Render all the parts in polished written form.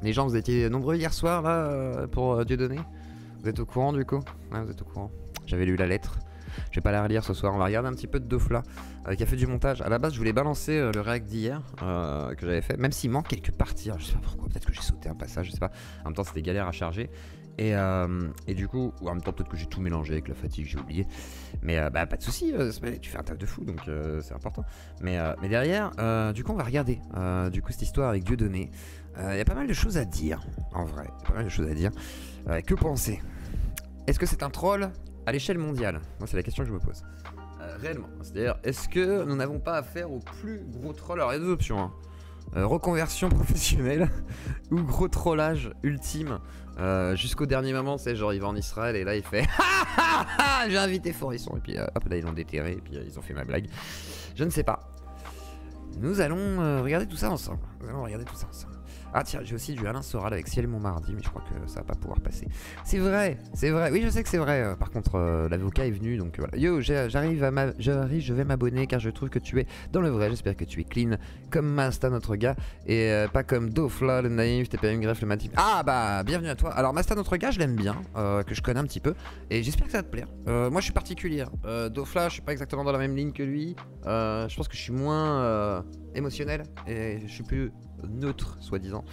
Les gens, vous étiez nombreux hier soir là pour Dieudonné. Vous êtes au courant du coup? Ouais, vous êtes au courant. J'avais lu la lettre. Je vais pas la relire ce soir. On va regarder un petit peu de Dofla qui a fait du montage. À la base, je voulais balancer le react d'hier que j'avais fait, même s'il manque quelques parties. Alors, je sais pas pourquoi. Peut-être que j'ai sauté un passage, je sais pas. En même temps, c'était galère à charger. Et du coup, ou en même temps, peut-être que j'ai tout mélangé avec la fatigue, j'ai oublié. Mais bah, pas de soucis, tu fais un taf de fou, donc c'est important. Mais derrière, du coup, on va regarder du coup cette histoire avec Dieudonné. Il y a pas mal de choses à dire, en vrai. Il y a pas mal de choses à dire. Que penser? Est-ce que c'est un troll à l'échelle mondiale? Moi, c'est la question que je me pose. Réellement. C'est-à-dire, est-ce que nous n'avons pas affaire au plus gros troll? Alors, il y a deux options. Hein. Reconversion professionnelle ou gros trollage ultime jusqu'au dernier moment. C'est genre, il va en Israël et là, il fait j'ai invité Forisson. Et puis, hop, là, ils l'ont déterré. Et puis, ils ont fait ma blague. Je ne sais pas. Nous allons regarder tout ça ensemble. Ah tiens, j'ai aussi du Alain Soral avec Ciel Montmardi, mais je crois que ça va pas pouvoir passer. C'est vrai, oui je sais que c'est vrai. Par contre, l'avocat est venu, donc voilà. Yo, j'arrive, je vais m'abonner car je trouve que tu es dans le vrai. J'espère que tu es clean comme Masta notre gars et pas comme Dofla le naïf, TPM Greffe le matif. Ah bah bienvenue à toi. Alors Masta notre gars, je l'aime bien, que je connais un petit peu et j'espère que ça va te plaire. Moi je suis particulière. Dofla, je suis pas exactement dans la même ligne que lui. Je pense que je suis moins émotionnel et je suis plus neutre, soi-disant.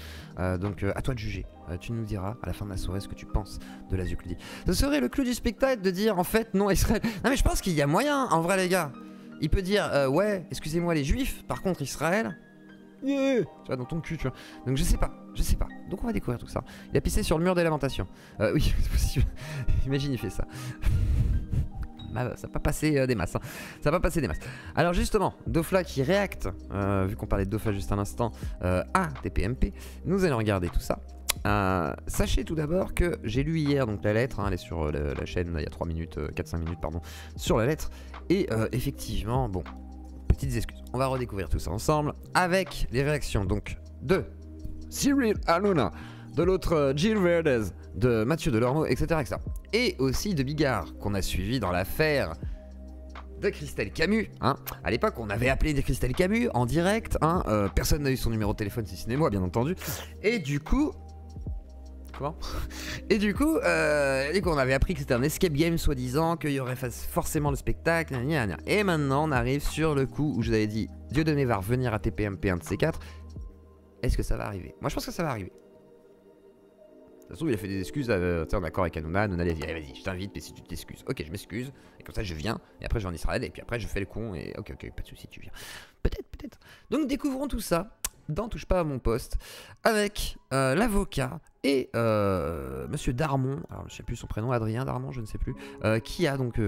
Donc à toi de juger. Tu nous diras à la fin de la soirée ce que tu penses de la Zuclidi. Ce serait le clou du spectacle de dire en fait non Israël. Non mais je pense qu'il y a moyen en vrai les gars. Il peut dire ouais excusez-moi les juifs, par contre Israël tu vois dans ton cul tu vois. Donc je sais pas. Donc on va découvrir tout ça. Il a pissé sur le mur des lamentations. Oui c'est possible. Imagine il fait ça. Ça va pas passer des masses. Ça va pas passer des masses. Alors justement, Dofla qui réacte, vu qu'on parlait de Dofla juste un instant, à TPMP, nous allons regarder tout ça. Sachez tout d'abord que j'ai lu hier donc la lettre, hein, elle est sur la chaîne il y a 3 minutes, 4-5 minutes pardon, sur la lettre. Et effectivement, bon, petites excuses. On va redécouvrir tout ça ensemble avec les réactions donc de Cyril Hanouna, de l'autre Gilles Verdez, de Mathieu Delormeau, etc., etc. Et aussi de Bigard, qu'on a suivi dans l'affaire de Christelle Camus. Hein. À l'époque, on avait appelé Christelle Camus en direct. Hein. Personne n'a eu son numéro de téléphone, si ce n'est moi, bien entendu. Et du coup... Comment? Et du coup, on avait appris que c'était un escape game, soi-disant, qu'il y aurait forcément le spectacle. Gna gna gna. Et maintenant, on arrive sur le coup où je vous avais dit Dieudonné va revenir à TPMP, un de ces quatre. Est-ce que ça va arriver? Moi, je pense que ça va arriver. De toute façon, il a fait des excuses en accord avec Hanouna. Hanouna a dit allez, vas-y, je t'invite, mais si tu t'excuses. Ok, je m'excuse. Et comme ça, je viens. Et après, je vais en Israël. Et puis après, je fais le con. Et ok, pas de soucis, tu viens. Peut-être. Donc, découvrons tout ça dans Touche pas à mon poste avec l'avocat et monsieur Darmon. Alors, je sais plus son prénom, Adrien Darmon, je ne sais plus. Qui a donc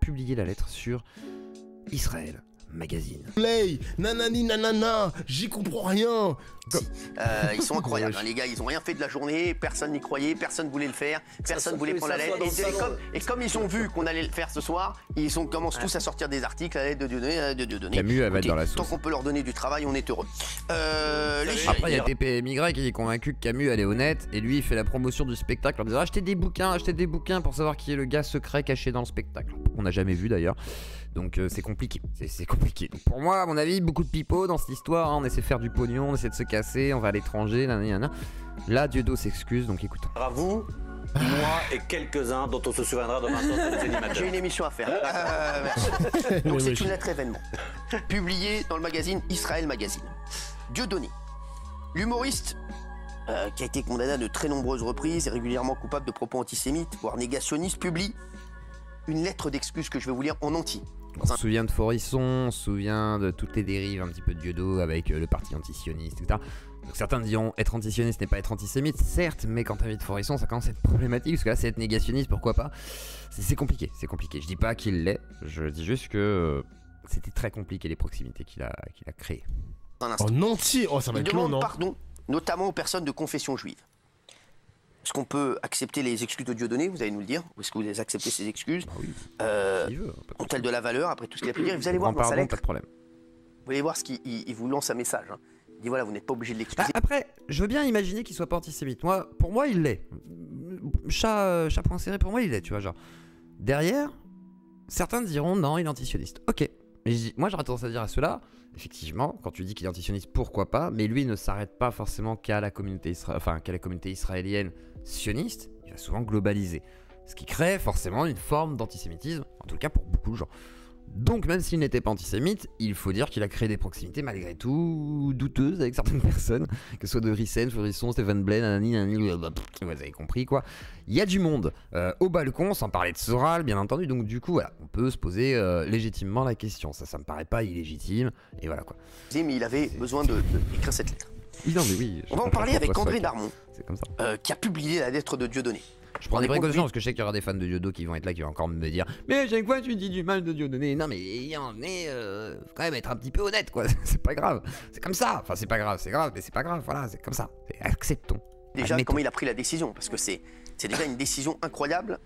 publié la lettre sur Israël Magazine. Play, nanani nanana, j'y comprends rien. Ils sont incroyables, hein, les gars, ils ont rien fait de la journée, personne n'y croyait, personne voulait le faire, personne voulait prendre la lettre. Et comme ils ont vu qu'on allait le faire ce soir, ils commencent tous à sortir des articles à l'aide de Dieudonné. Camus, elle va être dans la sauce. Tant qu'on peut leur donner du travail, on est heureux. Après, il y a TPMY qui est convaincu que Camus, elle est honnête, et lui, il fait la promotion du spectacle en disant achetez des bouquins pour savoir qui est le gars secret caché dans le spectacle. On n'a jamais vu d'ailleurs. Donc c'est compliqué, c'est compliqué. Donc, pour moi, à mon avis, beaucoup de pipeaux dans cette histoire. Hein. On essaie de faire du pognon, on essaie de se casser, on va à l'étranger, nanana. Là, Dieudo s'excuse, donc écoutons. À vous, moi et quelques-uns dont on se souviendra dans 20 ans. J'ai une émission à faire. Merci. Donc c'est une lettre événement, publiée dans le magazine Israël Magazine. Dieudonné, l'humoriste qui a été condamné à de très nombreuses reprises et régulièrement coupable de propos antisémites, voire négationnistes, publie une lettre d'excuse que je vais vous lire en entier. On se souvient de Forisson, on se souvient de toutes les dérives un petit peu de Dieudo avec le parti antisioniste, etc. Donc certains diront être antisioniste n'est pas être antisémite, certes, mais quand t'invites Forisson, ça commence à être problématique, parce que là c'est être négationniste, pourquoi pas. C'est compliqué, c'est compliqué. Je dis pas qu'il l'est, je dis juste que c'était très compliqué les proximités qu'il a créées. En entier, oh ça va être long, non? Pardon, notamment aux personnes de confession juive. Est-ce qu'on peut accepter les excuses de Dieudonné? Vous allez nous le dire. Ou est-ce que vous allez accepter ces excuses? Oui, ont-elles de la valeur après tout ce qu'il a pu dire? Vous allez voir dans sa lettre. Pas de problème. Vous allez voir ce qu'il vous lance un message. Hein. Il dit voilà, vous n'êtes pas obligé de l'excuser. Après, je veux bien imaginer qu'il soit pas antisémite. Pour moi, il l'est. Chat point serré, pour moi, il l'est, tu vois, genre. Derrière, certains diront non, il est antisioniste. Ok, Mais moi j'aurais tendance à dire à cela, effectivement, quand tu dis qu'il est antisioniste, pourquoi pas, mais lui ne s'arrête pas forcément qu'à la communauté israélienne sioniste, il va souvent globaliser. Ce qui crée forcément une forme d'antisémitisme, en tout cas pour beaucoup de gens. Donc même s'il n'était pas antisémite, il faut dire qu'il a créé des proximités malgré tout douteuses avec certaines personnes, que ce soit de Rissen, Feurisson, Stéphane Blaine, vous avez compris quoi. Il y a du monde au balcon, sans parler de Soral bien entendu, donc du coup voilà, on peut se poser légitimement la question, ça me paraît pas illégitime, et voilà quoi. Mais il avait besoin d'écrire cette lettre. Non mais oui. On va en parler avec André Darmon, c'est comme ça. qui a publié la lettre de Dieudonné. Je prends des précautions parce que je sais qu'il y aura des fans de Diodo qui vont être là, qui vont encore me dire mais à chaque fois tu dis du mal de Dieudonné. Non mais faut quand même être un petit peu honnête quoi, c'est pas grave, c'est comme ça. Enfin c'est pas grave, c'est grave mais c'est pas grave, voilà c'est comme ça, acceptons. Déjà admettons. comment il a pris la décision, parce que c'est déjà une décision incroyable,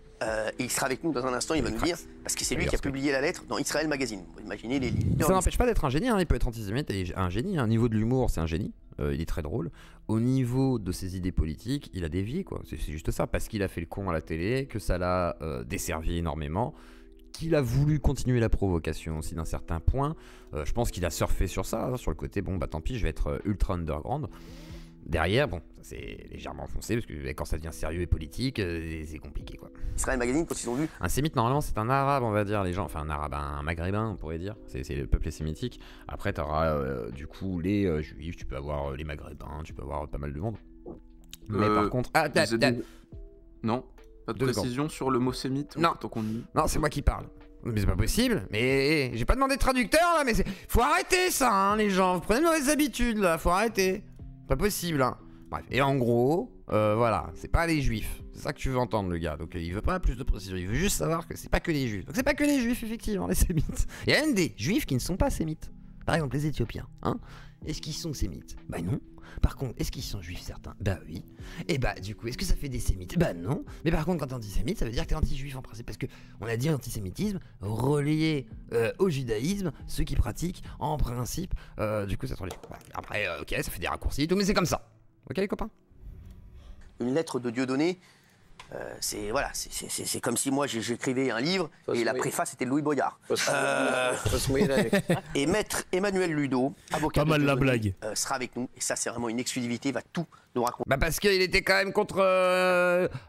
et il sera avec nous dans un instant, il va nous dire, parce que c'est lui qui a publié la lettre dans Israël Magazine. Vous imaginez les leaders. Ça n'empêche pas d'être un génie, hein. Il peut être antisémite et un génie, un niveau de l'humour c'est un génie, il est très drôle. Au niveau de ses idées politiques, il a dévié quoi, c'est juste ça, parce qu'il a fait le con à la télé, que ça l'a desservi énormément, qu'il a voulu continuer la provocation aussi d'un certain point. Je pense qu'il a surfé sur ça, hein, sur le côté bon bah tant pis je vais être ultra underground. Derrière, bon, ça c'est légèrement enfoncé parce que quand ça devient sérieux et politique, c'est compliqué quoi. Israël Magazine, quand ils ont vu. Un sémite, normalement, c'est un arabe, on va dire, les gens, enfin un arabe, un maghrébin, on pourrait dire, c'est le peuple sémitique. Après, t'auras du coup les juifs, tu peux avoir les maghrébins, tu peux avoir pas mal de monde. Mais par contre. Non, pas de précision sur le mot sémite. Non, non, c'est moi qui parle. Mais c'est pas possible, mais j'ai pas demandé de traducteur là, mais faut arrêter ça, hein, les gens, vous prenez de mauvaises habitudes là, faut arrêter. Pas possible, hein. Bref, et en gros, voilà, c'est pas les juifs. C'est ça que tu veux entendre, le gars. Donc il veut pas plus de précision. Il veut juste savoir que c'est pas que les juifs. Donc c'est pas que les juifs, effectivement, les sémites. Il y a même des juifs qui ne sont pas sémites. Par exemple, les Éthiopiens, hein. Est-ce qu'ils sont sémites? Bah non. Par contre, est-ce qu'ils sont juifs certains? Bah oui. Et bah du coup, est-ce que ça fait des sémites? Bah non. Mais par contre, quand t'es antisémite, ça veut dire que t'es anti-juif en principe. Parce que on a dit antisémitisme relié au judaïsme, ceux qui pratiquent en principe. Du coup, ça se relie. Après, ok, ça fait des raccourcis et tout, mais c'est comme ça. Ok les copains? Une lettre de Dieudonné, c'est voilà, c'est comme si moi j'écrivais un livre et la préface était de Louis Boyard. Et maître Emmanuel Ludo, avocat, pas mal la blague, sera avec nous, et ça c'est vraiment une exclusivité, il va tout nous raconter. Bah parce qu'il était quand même contre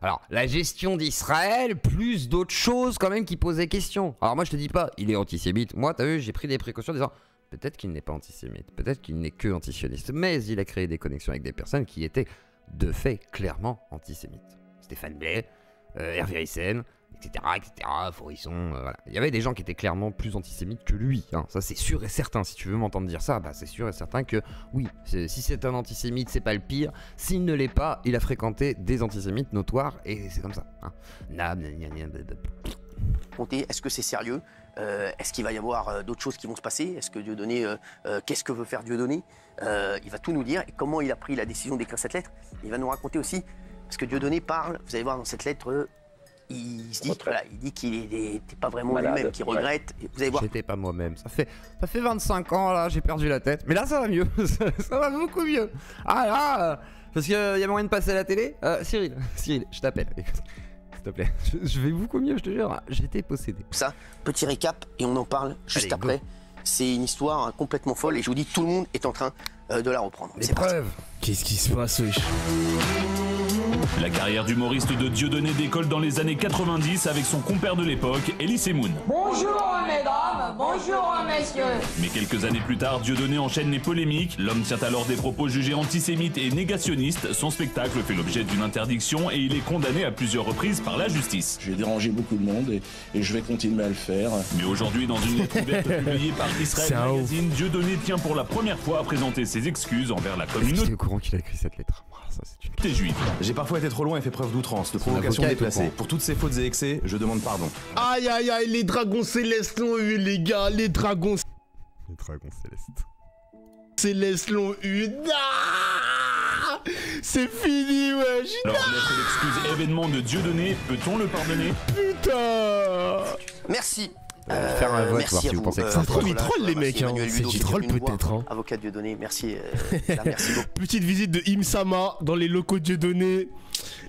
alors la gestion d'Israël plus d'autres choses quand même qui posaient question. Alors moi je te dis pas il est antisémite, moi t'as vu j'ai pris des précautions en disant peut-être qu'il n'est pas antisémite, peut-être qu'il n'est que antisioniste, mais il a créé des connexions avec des personnes qui étaient de fait clairement antisémites. Stéphane Blais, Hervé Rissen, etc., Feurisson, voilà. Il y avait des gens qui étaient clairement plus antisémites que lui, hein. Ça c'est sûr et certain. Si tu veux m'entendre dire ça, bah c'est sûr et certain que oui, si c'est un antisémite, c'est pas le pire. S'il ne l'est pas, il a fréquenté des antisémites notoires et c'est comme ça, hein. Est-ce que c'est sérieux? Est-ce qu'il va y avoir d'autres choses qui vont se passer? Est-ce que Dieudonné, qu'est-ce que veut faire Dieudonné? Il va tout nous dire, et comment il a pris la décision d'écrire cette lettre. Il va nous raconter aussi, parce que Dieudonné parle, vous allez voir dans cette lettre, il se dit, voilà, il dit qu'il n'était pas vraiment lui-même, qu'il regrette. Et vous allez voir. J'étais pas moi-même, ça fait 25 ans là, j'ai perdu la tête, mais là ça va mieux, ça va beaucoup mieux. Ah là, parce qu'il y a moyen de passer à la télé. Cyril, je t'appelle. S'il te plaît, je vais beaucoup mieux, je te jure. J'étais possédé. Ça, petit récap et on en parle juste après. C'est une histoire complètement folle et je vous dis, tout le monde est en train de la reprendre. Les preuves. Qu'est-ce qui se passe, wesh? La carrière d'humoriste de Dieudonné décolle dans les années 90 avec son compère de l'époque, Elie Semoun. Bonjour mesdames, bonjour messieurs. Mais quelques années plus tard, Dieudonné enchaîne les polémiques. L'homme tient alors des propos jugés antisémites et négationnistes. Son spectacle fait l'objet d'une interdiction et il est condamné à plusieurs reprises par la justice. J'ai dérangé beaucoup de monde et je vais continuer à le faire. Mais aujourd'hui, dans une lettre ouverte publiée par Israël Magazine, Dieudonné tient pour la première fois à présenter ses excuses envers la communauté. J'étais au courant qu'il a écrit cette lettre. T'es juif. J'ai parfois été trop loin et fait preuve d'outrance, de provocation déplacée. Pour toutes ces fautes et excès, je demande pardon. Aïe aïe aïe, les dragons célestes l'ont eu, les gars, les dragons célestes. Célestes l'ont eu. Ah, c'est fini, wesh. Alors, lettre d'excuse événement de Dieudonné, peut-on le pardonner? Putain. Merci. Faire un vote, merci voir si vous pensez que c'est un premier troll, les mecs, hein. C'est du troll peut-être, hein. Avocat Dieudonné, merci. Merci beaucoup. Petite visite de Imsama dans les locaux de Dieudonné.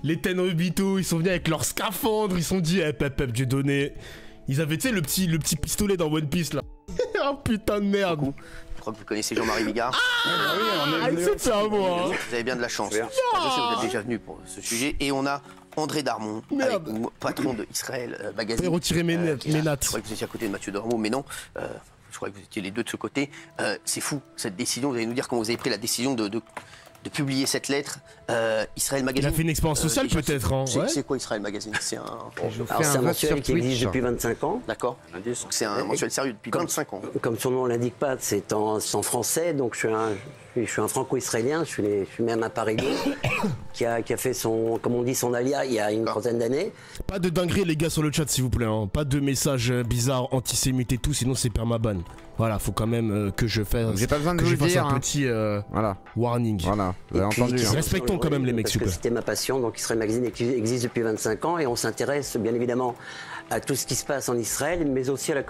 Les Tenrubito, ils sont venus avec leur scaphandre, ils se sont dit, Dieudonné. Ils avaient, tu sais, le petit pistolet dans One Piece là. Oh putain de merde. Je crois que vous connaissez Jean-Marie Bigard. C'est à moi. Vous avez bien de la chance. Je sais que vous êtes déjà venu pour ce sujet. Et on a André Darmon, avec nous, patron de Israël Magazine. Vous pouvez retirer mes nattes. Je croyais que vous étiez à côté de Mathieu Dormeau, mais non. Je crois que vous étiez les deux de ce côté. C'est fou, cette décision. Vous allez nous dire comment vous avez pris la décision de publier cette lettre. Israël Magazine. Il a fait une expérience sociale peut-être. Hein. C'est quoi Israël Magazine? C'est un mensuel qui existe depuis 25 ans. D'accord. Donc c'est un mensuel sérieux depuis 25 ans. Comme son nom l'indique pas, c'est en français. Donc je suis un franco-israélien. Je suis même à Paris qui a fait son, comme on dit, son alia il y a une trentaine d'années. Pas de dinguerie les gars sur le chat s'il vous plaît. Hein. Pas de messages bizarres, antisémites et tout, sinon c'est permaban. Voilà, faut quand même que je fasse. J'ai pas besoin de vous le dire. Un petit warning. Voilà, vous avez entendu. Respectons quand même les mecs, s'il vous plaît. C'était ma passion. Donc Israël Magazine existe depuis 25 ans et on s'intéresse bien évidemment à tout ce qui se passe en Israël, mais aussi à la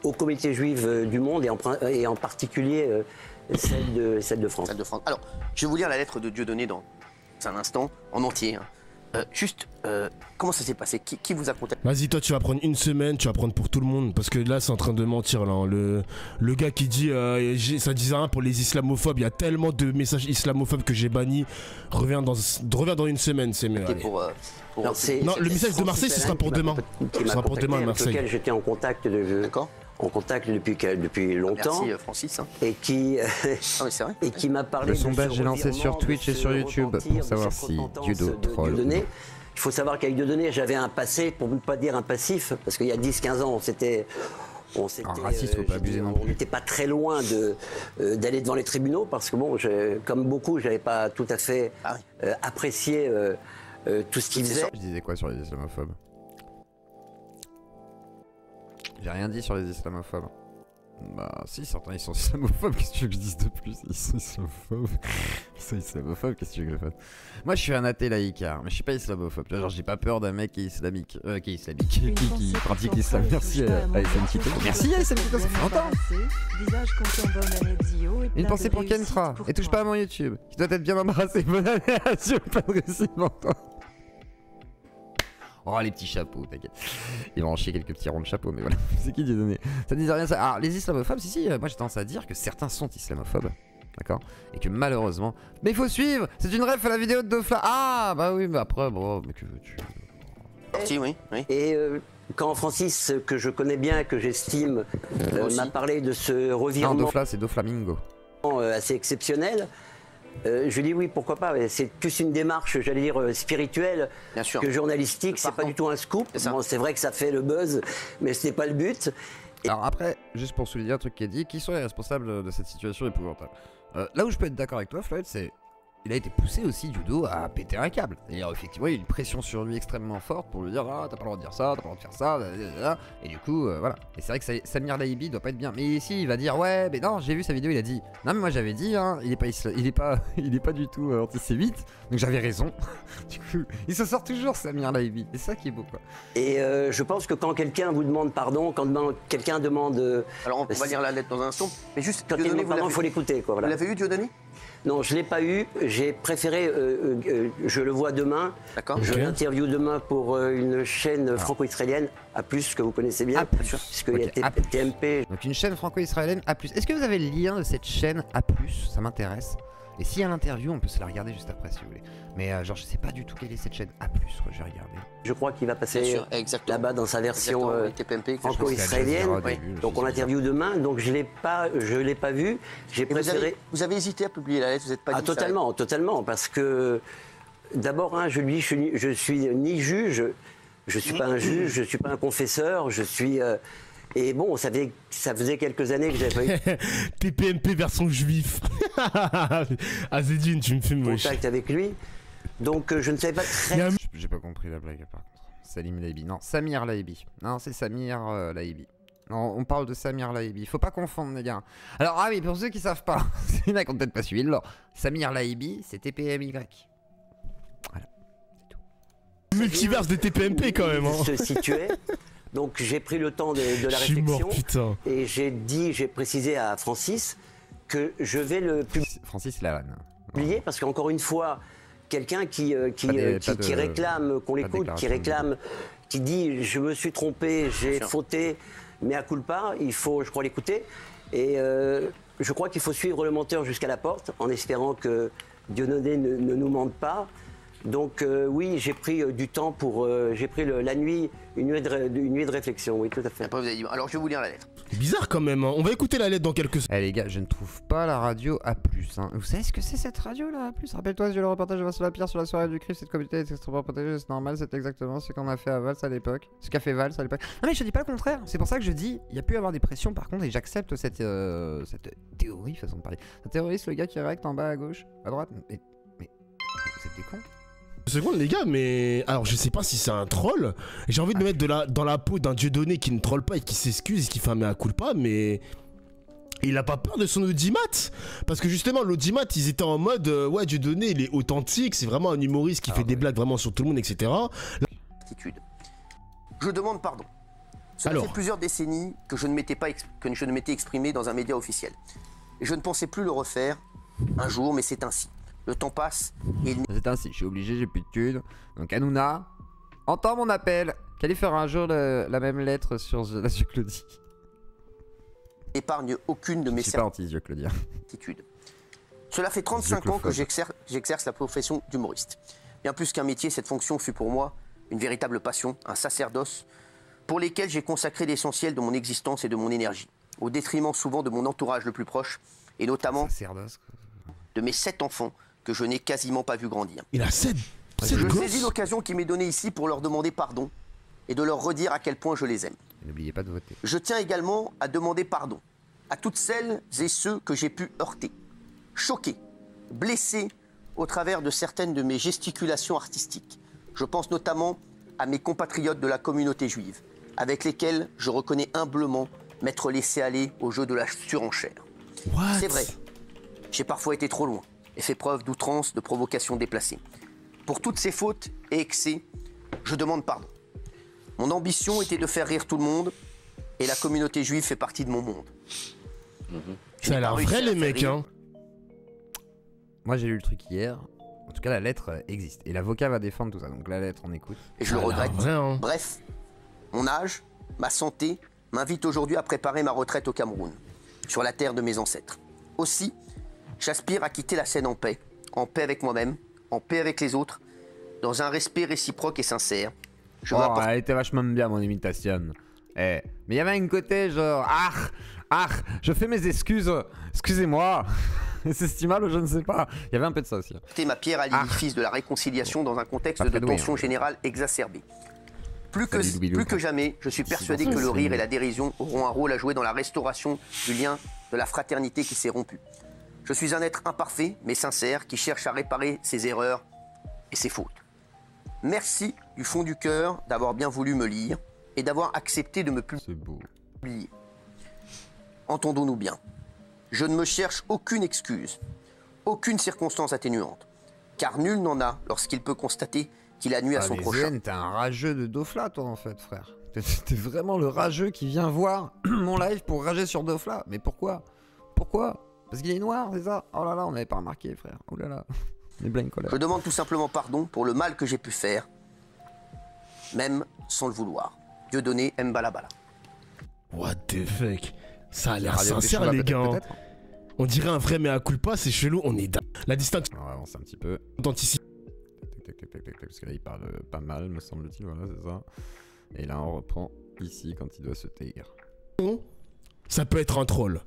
aux communautés juives du monde et en particulier celle de France. Alors, je vais vous lire la lettre de Dieudonné dans un instant, en entier. Hein. Comment ça s'est passé? Qui vous a contacté? Vas-y, toi tu vas prendre une semaine, tu vas prendre pour tout le monde parce que là c'est en train de mentir là. Le gars qui dit ça disait rien pour les islamophobes, il y a tellement de messages islamophobes que j'ai bannis. Reviens dans une semaine, c'est mieux. Non, le message de Marseille ce sera pour demain. Ce sera pour demain Marseille. Avec lequel j'étais en contact depuis longtemps. Merci Francis. Et qui m'a parlé. Le sondage est lancé sur Twitch et sur YouTube pour savoir si Dieudonné troll. Il faut savoir qu'avec Dieudonné, j'avais un passé, pour ne pas dire un passif, parce qu'il y a 10-15 ans, on n'était pas très loin d'aller devant les tribunaux, parce que bon, comme beaucoup, j'avais pas tout à fait apprécié tout ce qu'il faisait. Je disais quoi sur les islamophobes? J'ai rien dit sur les islamophobes. Bah si, certains ils sont islamophobes, qu'est-ce que tu veux que je dise de plus? Ils sont islamophobes. Qu'est-ce que tu veux que je fasse? Moi je suis un athée laïcard, mais je suis pas islamophobe. Tu vois, genre j'ai pas peur d'un mec qui est islamique. Qui pratique l'islam. Merci ASM Kito. Merci ASM Kito, ça fait longtemps. Une pensée pour Kentra. Et touche pas à mon YouTube. Qui doit être bien embrassé. Bonne année à Dieu, pas de récit menton. Oh les petits chapeaux, t'inquiète. Ils vont en chier quelques petits ronds de chapeau, mais voilà. C'est qui Dieudonné? Ça ne disait rien ça. Alors les islamophobes, si, moi j'ai tendance à dire que certains sont islamophobes. D'accord? Et que malheureusement. Mais il faut suivre! C'est une ref à la vidéo de Dofla. Ah bah oui, mais après, bon, mais que veux-tu? Oui. Et quand Francis, que je connais bien, que j'estime, m'a parlé de ce revirement. Non, Dofla, c'est Doflamingo. Assez exceptionnel. Je dis oui, pourquoi pas. C'est plus une démarche, j'allais dire, spirituelle que journalistique. C'est pas du tout un scoop. Bon, c'est vrai que ça fait le buzz, mais ce n'est pas le but. Alors après, juste pour souligner un truc qui est dit, qui sont les responsables de cette situation épouvantable? Là où je peux être d'accord avec toi, Floyd, c'est il a été poussé aussi judo à péter un câble. C'est-à-dire effectivement il y a une pression sur lui extrêmement forte pour lui dire ah t'as pas le droit de dire ça, t'as pas le droit de faire ça, et du coup voilà. Et c'est vrai que Samir Laibi doit pas être bien. Mais ici il va dire ouais mais non j'ai vu sa vidéo, il a dit non mais moi j'avais dit hein, il est pas du tout antisémite, donc j'avais raison. Du coup il se sort toujours Samir Laibi, c'est ça qui est beau quoi. Et je pense que quand quelqu'un vous demande pardon, quand quelqu'un demande alors on va lire la lettre dans un instant, mais juste quand il demande pardon il faut l'écouter quoi. Voilà. Vous l'avez eu Dieudonné? Non, je ne l'ai pas eu. J'ai préféré, je le vois demain. Je l'interview demain pour une chaîne franco-israélienne, A+, que vous connaissez bien. Puisqu'il y a TMP. Donc une chaîne franco-israélienne A+. Est-ce que vous avez le lien de cette chaîne A+? Ça m'intéresse. Et s'il y a l'interview, on peut se la regarder juste après si vous voulez. Mais genre je sais pas du tout quelle est cette chaîne A+, quoi, je vais regarder. Je crois qu'il va passer là-bas dans sa version franco-israélienne. Donc on l'interview demain, donc je l'ai pas vu. J'ai préféré. Vous avez hésité à publier la lettre, vous n'êtes pas dit totalement, parce que d'abord je suis ni juge, je suis pas un juge, je suis pas un confesseur, je suis et bon, ça faisait quelques années que j'avais pas eu TPMP version juif. Azedine, tu me fais contact avec lui. Donc je ne savais pas très. J'ai pas compris la blague par contre. Salim Laibi. Non, Samir Laibi. Non, c'est Samir Laibi. Non, on parle de Samir Laibi. Faut pas confondre les gars. Alors ah oui, pour ceux qui savent pas, c'est une qui ont peut-être pas suivi le lore. Samir Laibi, c'est TPMY. Voilà, c'est tout. Multiverse de TPMP quand même. Se situait. Donc j'ai pris le temps de la réflexion. Mort, putain. Et j'ai précisé à Francis que je vais le Francis Lalanne. publier parce qu'encore une fois, quelqu'un qui réclame qu'on l'écoute, qui réclame, qui dit je me suis trompé, j'ai fauté, mea culpa, il faut, je crois, l'écouter. Et je crois qu'il faut suivre le menteur jusqu'à la porte, en espérant que Dieudonné ne nous mente pas. Donc oui, j'ai pris du temps pour... j'ai pris la nuit, une nuit de réflexion, oui, tout à fait. Après, vous avez dit, alors je vais vous lire la lettre. Bizarre quand même, hein. On va écouter la lettre dans quelques secondes. Eh les gars, je ne trouve pas la radio A+. Hein. Vous savez ce que c'est cette radio là A+? Rappelle-toi, j'ai le reportage de Vincent Lapierre sur la soirée du crime, cette communauté est extrêmement protégée, c'est normal, c'est exactement ce qu'on a fait à Valls à l'époque. Ce qu'a fait Valls à l'époque. Non mais je te dis pas le contraire, c'est pour ça que je dis, il y a pu avoir des pressions par contre, et j'accepte cette théorie, façon de parler. Un terroriste, le gars qui recte en bas à gauche, à droite, mais vous êtes des cons. Seconde les gars, mais alors je sais pas si c'est un troll. J'ai envie de me mettre dans la peau d'un Dieudonné qui ne troll pas et qui s'excuse et qui fait un mea culpa, mais il a pas peur de son audimat. Parce que justement l'audimat ils étaient en mode ouais Dieudonné il est authentique, c'est vraiment un humoriste qui fait des blagues vraiment sur tout le monde, etc. Je demande pardon. Cela fait plusieurs décennies que je ne m'étais exprimé dans un média officiel. Et je ne pensais plus le refaire un jour, mais c'est ainsi. Le temps passe et il... C'est ainsi, je suis obligé, j'ai plus de thunes. Donc Hanouna, entends mon appel. Qu'allez faire un jour la même lettre sur la Yeux Claudie. Épargne aucune de mes certitudes. Cela fait 35 ans que j'exerce la profession d'humoriste. Bien plus qu'un métier, cette fonction fut pour moi une véritable passion, un sacerdoce, pour lesquels j'ai consacré l'essentiel de mon existence et de mon énergie, au détriment souvent de mon entourage le plus proche, et notamment de mes 7 enfants, que je n'ai quasiment pas vu grandir. Il a 7 Je saisis l'occasion qui m'est donnée ici pour leur demander pardon et de leur redire à quel point je les aime. N'oubliez pas de voter. Je tiens également à demander pardon à toutes celles et ceux que j'ai pu heurter, choquer, blesser au travers de certaines de mes gesticulations artistiques. Je pense notamment à mes compatriotes de la communauté juive, avec lesquels je reconnais humblement m'être laissé aller au jeu de la surenchère. C'est vrai, j'ai parfois été trop loin et fait preuve d'outrance, de provocation déplacée. Pour toutes ces fautes et excès, je demande pardon. Mon ambition était de faire rire tout le monde, et la communauté juive fait partie de mon monde. Ça a l'air vrai les mecs, hein. Moi j'ai lu le truc hier. En tout cas la lettre existe. Et l'avocat va défendre tout ça. Donc la lettre on écoute. Et je le regrette. Vrai, hein. Bref, mon âge, ma santé m'invite aujourd'hui à préparer ma retraite au Cameroun, sur la terre de mes ancêtres. Aussi, j'aspire à quitter la scène en paix avec moi-même, en paix avec les autres, dans un respect réciproque et sincère. Elle était vachement bien mon imitation. Mais il y avait un côté genre je fais mes excuses, excusez-moi. C'est mal ou je ne sais pas. Il y avait un peu de ça aussi. C'était ma pierre à l'édifice de la réconciliation dans un contexte de tension générale exacerbée. Plus que jamais, je suis persuadé que le rire et la dérision auront un rôle à jouer dans la restauration du lien de la fraternité qui s'est rompu. Je suis un être imparfait, mais sincère, qui cherche à réparer ses erreurs et ses fautes. Merci du fond du cœur d'avoir bien voulu me lire et d'avoir accepté de me publier. Entendons-nous bien. Je ne me cherche aucune excuse, aucune circonstance atténuante, car nul n'en a lorsqu'il peut constater qu'il a nuit à son prochain. T'es un rageux de Dofla, toi, en fait, frère. T'es vraiment le rageux qui vient voir mon live pour rager sur Dofla. Mais pourquoi? Pourquoi? Parce qu'il est noir, c'est ça? Oh là là, on n'avait pas remarqué, frère. Oh là là. Je demande tout simplement pardon pour le mal que j'ai pu faire, même sans le vouloir. Dieudonné Mbalabala. What the fuck? Ça a l'air sincère les gars. On dirait un vrai mea culpa, c'est chelou, on est la distinction. On va avancer un petit peu. Authenticité. Parce que là il parle pas mal, me semble-t-il, voilà c'est ça. Et là on reprend ici quand il doit se taire. Ça peut être un troll.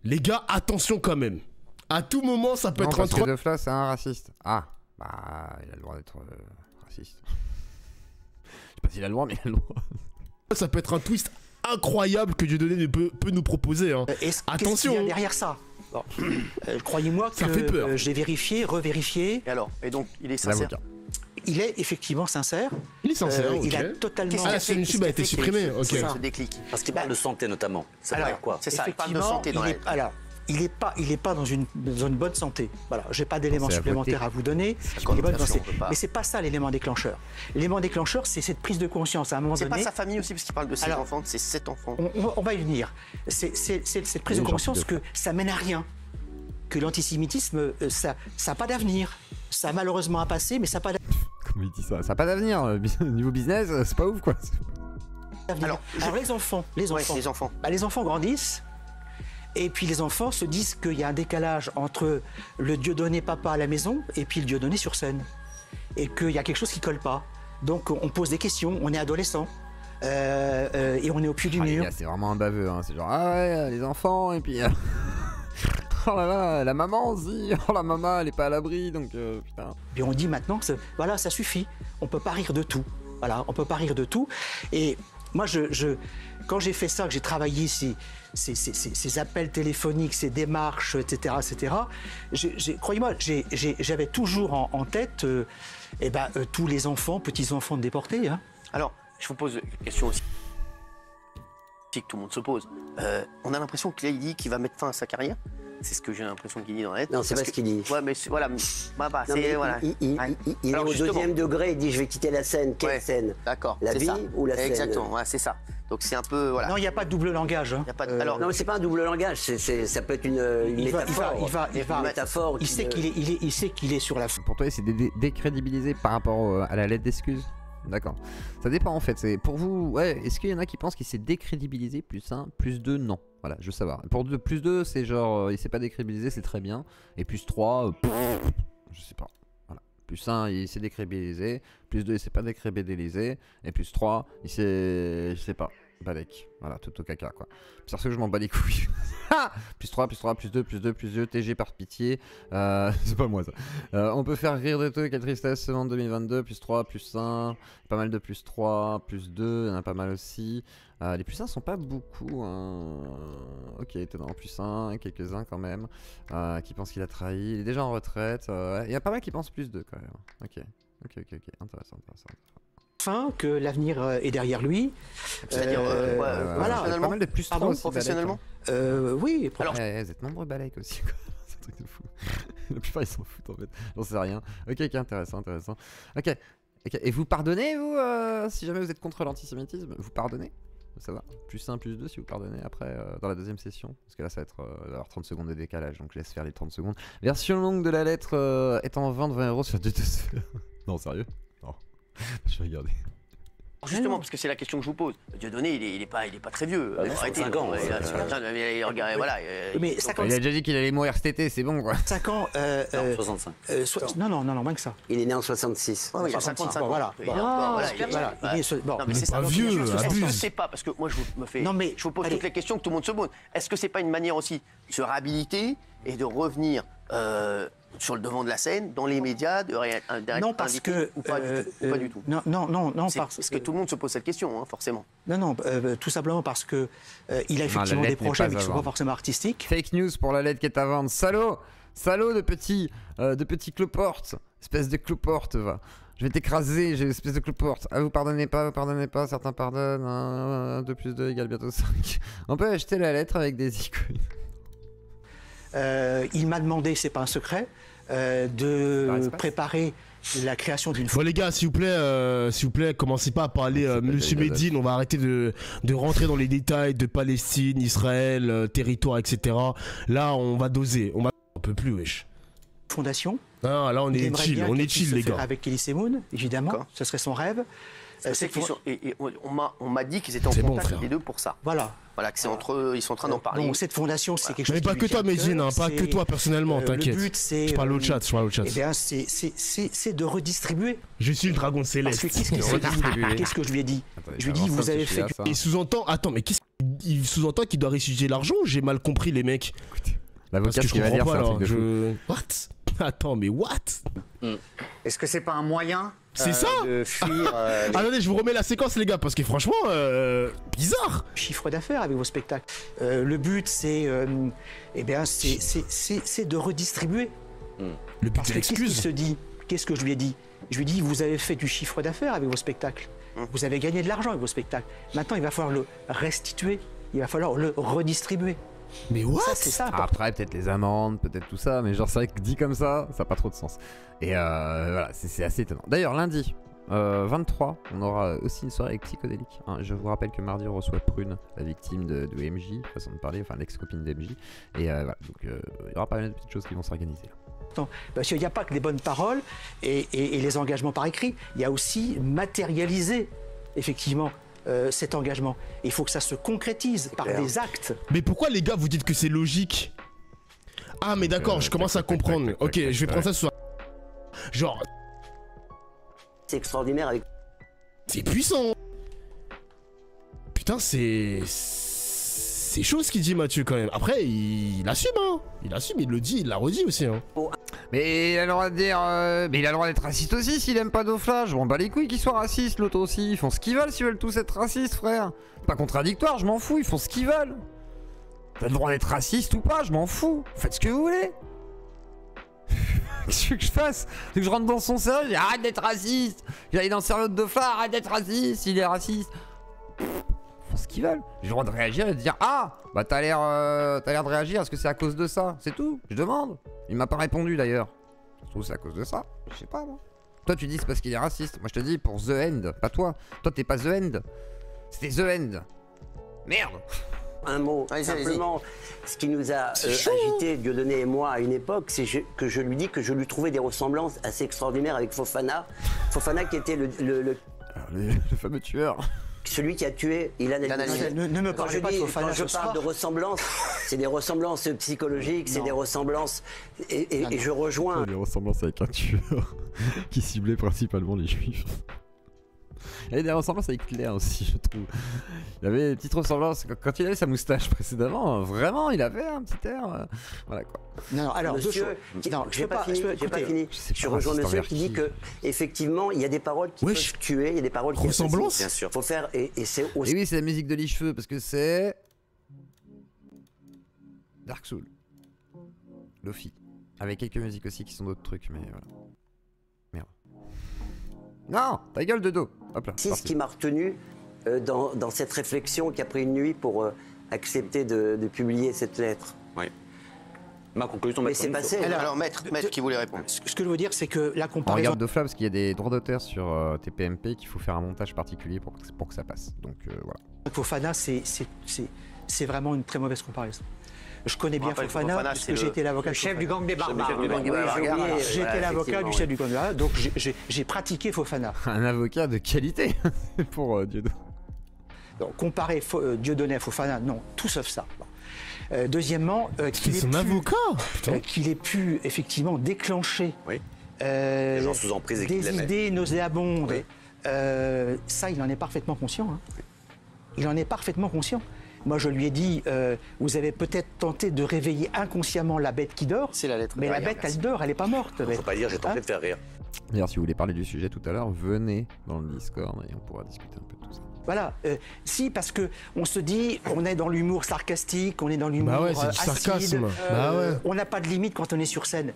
Les gars, attention quand même. À tout moment, ça peut être un troll. Parce que Dofla, c'est un raciste. Ah, bah, il a le droit d'être raciste. Je sais pas s'il a le droit, mais il a le droit. Ça peut être un twist incroyable que Dieudonné peut nous proposer. Hein. Attention. Qu'est-ce qu'il y a derrière ça? Bon, croyez-moi que j'ai vérifié, revérifié. Et donc, il est sincère. Il est effectivement sincère. Il est sincère, Il a totalement... la chaîne YouTube a été supprimée, ok. Ce déclic. Parce qu'il parle de santé notamment. Ça veut dire quoi? C'est ça, il parle de santé dans alors, il est pas dans une bonne santé. Voilà, j'ai pas d'éléments supplémentaires à vous donner. Mais c'est pas ça l'élément déclencheur. L'élément déclencheur, c'est cette prise de conscience à un moment donné. C'est pas sa famille aussi, parce qu'il parle de ses enfants, de ses 7 enfants. On va y venir. C'est cette prise de conscience que ça mène à rien. Que l'antisémitisme, ça n'a pas d'avenir. Ça a malheureusement à passer, mais ça n'a pas d'avenir. Comment il dit ça? Ça n'a pas d'avenir. Niveau business, c'est pas ouf quoi. Alors les enfants. Bah, les enfants grandissent. Et puis les enfants se disent qu'il y a un décalage entre le Dieudonné papa à la maison et puis le Dieudonné sur scène. Et qu'il y a quelque chose qui colle pas. Donc on pose des questions, on est adolescent. Et on est au pied du mur. C'est vraiment un baveux, hein. C'est genre, ah ouais, les enfants, et puis... oh là là, la maman aussi. Oh la maman, elle est pas à l'abri, donc putain. Et on dit maintenant que voilà, ça suffit. On peut pas rire de tout. Voilà, on peut pas rire de tout. Et moi, quand j'ai fait ça, que j'ai travaillé ces appels téléphoniques, ces démarches, etc., croyez-moi, j'avais toujours en tête tous les enfants, petits-enfants de déportés. Hein. Alors, je vous pose une question aussi que tout le monde se pose. On a l'impression qu'il a dit qu'il va mettre fin à sa carrière. C'est ce que j'ai l'impression qu'il dit dans la lettre. Non, c'est pas ce qu'il dit. Ouais, mais voilà. Il est au deuxième degré, il dit je vais quitter la scène. Quelle scène? D'accord. La vie ou la scène? Exactement, ouais, c'est ça. Donc c'est un peu. Voilà. Non, il n'y a pas de double langage. Hein. Alors, non, mais c'est pas un double langage, ça peut être une métaphore. Une métaphore. Il sait qu'il est sur la fin. Pour toi, c'est décrédibilisé par rapport à la lettre d'excuse? D'accord. Ça dépend en fait. Pour vous, ouais, est-ce qu'il y en a qui pensent qu'il s'est décrédibilisé plus 1, plus 2, non. Voilà, je veux savoir. Pour plus 2, c'est genre, il s'est pas décrédibilisé, c'est très bien. Et plus 3, je sais pas. Voilà. Plus 1, il s'est décrédibilisé. Plus 2, il s'est pas décrédibilisé. Et plus 3, il s'est, je sais pas, balèque. Voilà, tout au caca quoi. C'est parce que je m'en bats les couilles. Plus 3, plus 3, plus 2, plus 2, plus 2, TG par pitié. C'est pas moi ça. On peut faire rire de tout, quelle tristesse en 2022. Plus 3, plus 1. Pas mal de plus 3, plus 2. Il y en a pas mal aussi. Les plus 1 sont pas beaucoup. Hein. Ok, t'es dans plus 1, quelques-uns quand même. Qui pensent qu'il a trahi. Il est déjà en retraite. Il y a pas mal qui pensent plus 2 quand même. Ok. Intéressant. fin, que l'avenir est derrière lui. C'est-à-dire, voilà. Pas mal de plus 3 aussi, professionnellement. Oui. Alors, vous êtes nombreux Balek aussi, quoi. C'est un truc de fou. La plupart ils s'en foutent en fait. J'en sais rien. Ok, intéressant. Ok. Et vous pardonnez, vous, si jamais vous êtes contre l'antisémitisme, vous pardonnez? Ça va. Plus 1, plus 2 si vous pardonnez après dans la deuxième session. Parce que là, ça va être avoir 30 secondes de décalage, donc je laisse faire les 30 secondes. Version longue de la lettre est en vente 20 € sur Dieudonné. Non, sérieux? Non. Je vais regarder. Justement, parce que c'est la question que je vous pose. Dieudonné, il est pas très vieux. Arrêtez. 5 ans. Mais il a déjà dit qu'il allait mourir cet été, c'est bon quoi. 5 ans. 65. Non, moins que ça. Il est né en 66. Oui, 55 ans. Voilà. Il est pas vieux, abuse. Je sais pas, parce que moi je vous pose toutes les questions que tout le monde se pose. Est-ce que c'est pas une manière aussi de se réhabiliter et de revenir sur le devant de la scène, dans les médias, non, parce que pas du tout. Non, parce que tout le monde se pose cette question, hein, forcément. Non, tout simplement parce que il a effectivement des projets qui ne sont pas forcément artistiques. Fake news pour la lettre qui est à vendre. Salaud de petit cloporte, espèce de cloporte, va. Je vais t'écraser, j'ai une espèce de cloporte. Ah, vous pardonnez pas, certains pardonnent. 1, 2 plus 2 égale bientôt 5. On peut acheter la lettre avec des icônes. Il m'a demandé, c'est pas un secret, de préparer la création d'une... Bon les gars, s'il vous plaît, commencez pas à parler Monsieur Medine, on va arrêter de rentrer dans les détails de Palestine, Israël, territoire, etc. Là, on va doser, on peut plus, wesh. Fondation. Non, là on est chill les gars. Avec Elie Semoun, évidemment, ce serait son rêve. On m'a dit qu'ils étaient en contact les deux pour ça. Voilà, que c'est entre eux, ils sont en train d'en parler. Donc cette fondation, c'est quelque chose. Mais pas que toi, Medine, pas que toi personnellement, t'inquiète. Le but, c'est. Je parle au chat. Eh bien, c'est de redistribuer. Je suis le dragon céleste. Parce que qu'est-ce que je lui ai dit? Je lui ai dit, vous avez fait. Il sous-entend. Attends, mais il sous-entend qu'il doit restituer l'argent ou j'ai mal compris les mecs? Parce que je comprends pas là. What? Attends, mais what? Est-ce que c'est pas un moyen c'est ça de fuir Attendez, je vous remets la séquence les gars, parce que franchement, bizarre. Chiffre d'affaires avec vos spectacles. Le but, c'est c'est de redistribuer. Le but, c'est l'excuse. Se dit, qu'est-ce que je lui ai dit? Je lui ai dit, vous avez fait du chiffre d'affaires avec vos spectacles. Vous avez gagné de l'argent avec vos spectacles. Maintenant, il va falloir le restituer. Il va falloir le redistribuer. Mais what? C'est ça. Après, peut-être les amendes, peut-être tout ça, mais genre, c'est vrai que dit comme ça n'a pas trop de sens. Et voilà, c'est assez étonnant. D'ailleurs, lundi 23, on aura aussi une soirée avec Psychodélique. Hein, je vous rappelle que mardi, on reçoit Prune, la victime de MJ, façon de parler, enfin l'ex-copine d'MJ. Et voilà, donc il y aura pas mal de petites choses qui vont s'organiser là. Parce qu'il n'y a pas que les bonnes paroles et les engagements par écrit, il y a aussi matérialiser effectivement cet engagement. Il faut que ça se concrétise par des actes. Mais pourquoi les gars vous dites que c'est logique? Ah mais d'accord, je commence à comprendre. Ok, je vais prendre ça ce soir. Genre... C'est extraordinaire avec... C'est puissant. Putain, c'est chaud ce qu'il dit Mathieu quand même. Après, il assume, hein. Il assume, il le dit, il l'a redit aussi, hein. Mais il a le droit de dire... mais il a le droit d'être raciste aussi s'il aime pas Dofla. Je m'en bats les couilles qu'ils soient racistes, l'autre aussi. Ils font ce qu'ils veulent s'ils veulent tous être racistes, frère. Pas contradictoire, je m'en fous, ils font ce qu'ils veulent. T'as le droit d'être raciste ou pas, je m'en fous. Faites ce que vous voulez. Qu'est-ce que je fasse? C'est que je rentre dans son cerveau, je dis arrête d'être raciste. J'allais dans le cerveau de Dofla, arrête d'être raciste, il est raciste. Font ce qu'ils veulent. J'ai le droit de réagir et de dire ah bah t'as l'air de réagir, est-ce que c'est à cause de ça? C'est tout, je demande. Il m'a pas répondu d'ailleurs. Je trouve que c'est à cause de ça, je sais pas moi. Toi tu dis c'est parce qu'il est raciste, moi je te dis pour The End, pas toi. Toi t'es pas The End, c'était The End. Merde. Un mot, simplement, ce qui nous a agité, Dieudonné et moi, à une époque, c'est que je lui dis que je lui trouvais des ressemblances assez extraordinaires avec Fofana. Fofana qui était le fameux tueur. Celui qui a tué Ilan El-Hussein. Ne me parlez pas de Fofana. Quand je parle de ressemblances, c'est des ressemblances psychologiques, c'est des ressemblances... Et je rejoins... Des ressemblances avec un tueur qui ciblait principalement les juifs. Il y avait des ressemblances avec Hitler aussi, je trouve. Il avait des petites ressemblances. Quand il avait sa moustache précédemment, vraiment, il avait un petit air. Voilà quoi. Non, alors, monsieur, j'ai pas fini. Je rejoins monsieur qui dit que effectivement, il y a des paroles qui peuvent tuer, il y a des paroles qui ressemblance. Bien sûr. Faut faire et c'est aussi. Et oui, c'est la musique de Licheveux parce que c'est Dark Soul, Lofi, avec quelques musiques aussi qui sont d'autres trucs, mais voilà. Merde. Non, ta gueule de dos. Hop là. C'est ce qui m'a retenu dans cette réflexion qui a pris une nuit pour accepter de publier cette lettre. Oui. Ma conclusion, mais c'est passé. Alors, maître qui voulait répondre. Ce que je veux dire, c'est que la On comparaison... regarde Dofla parce qu'il y a des droits d'auteur sur TPMP qu'il faut faire un montage particulier pour que ça passe. Donc voilà. Fofana, c'est vraiment une très mauvaise comparaison. Je connais bien Fofana parce que j'ai été l'avocat du chef du gang des barbares. J'ai été l'avocat du chef du gang des barbares, donc j'ai pratiqué Fofana. Un avocat de qualité pour Dieudonné. Donc comparer Dieudonné à Fofana, non, tout sauf ça. Deuxièmement, qu'il ait pu effectivement déclencher les gens sous emprise et des idées nauséabondes. Oui. Ça, il en est parfaitement conscient. Hein. Il en est parfaitement conscient. Moi, je lui ai dit, vous avez peut-être tenté de réveiller inconsciemment la bête qui dort. C'est la lettre. Mais la bête, elle dort, elle n'est pas morte. Il ne faut pas dire, j'ai tenté de faire rire. D'ailleurs, si vous voulez parler du sujet tout à l'heure, venez dans le Discord et on pourra discuter un peu de tout ça. Voilà, si, parce que on se dit, on est dans l'humour sarcastique, on est dans l'humour c'est du sarcasme. On n'a pas de limite quand on est sur scène.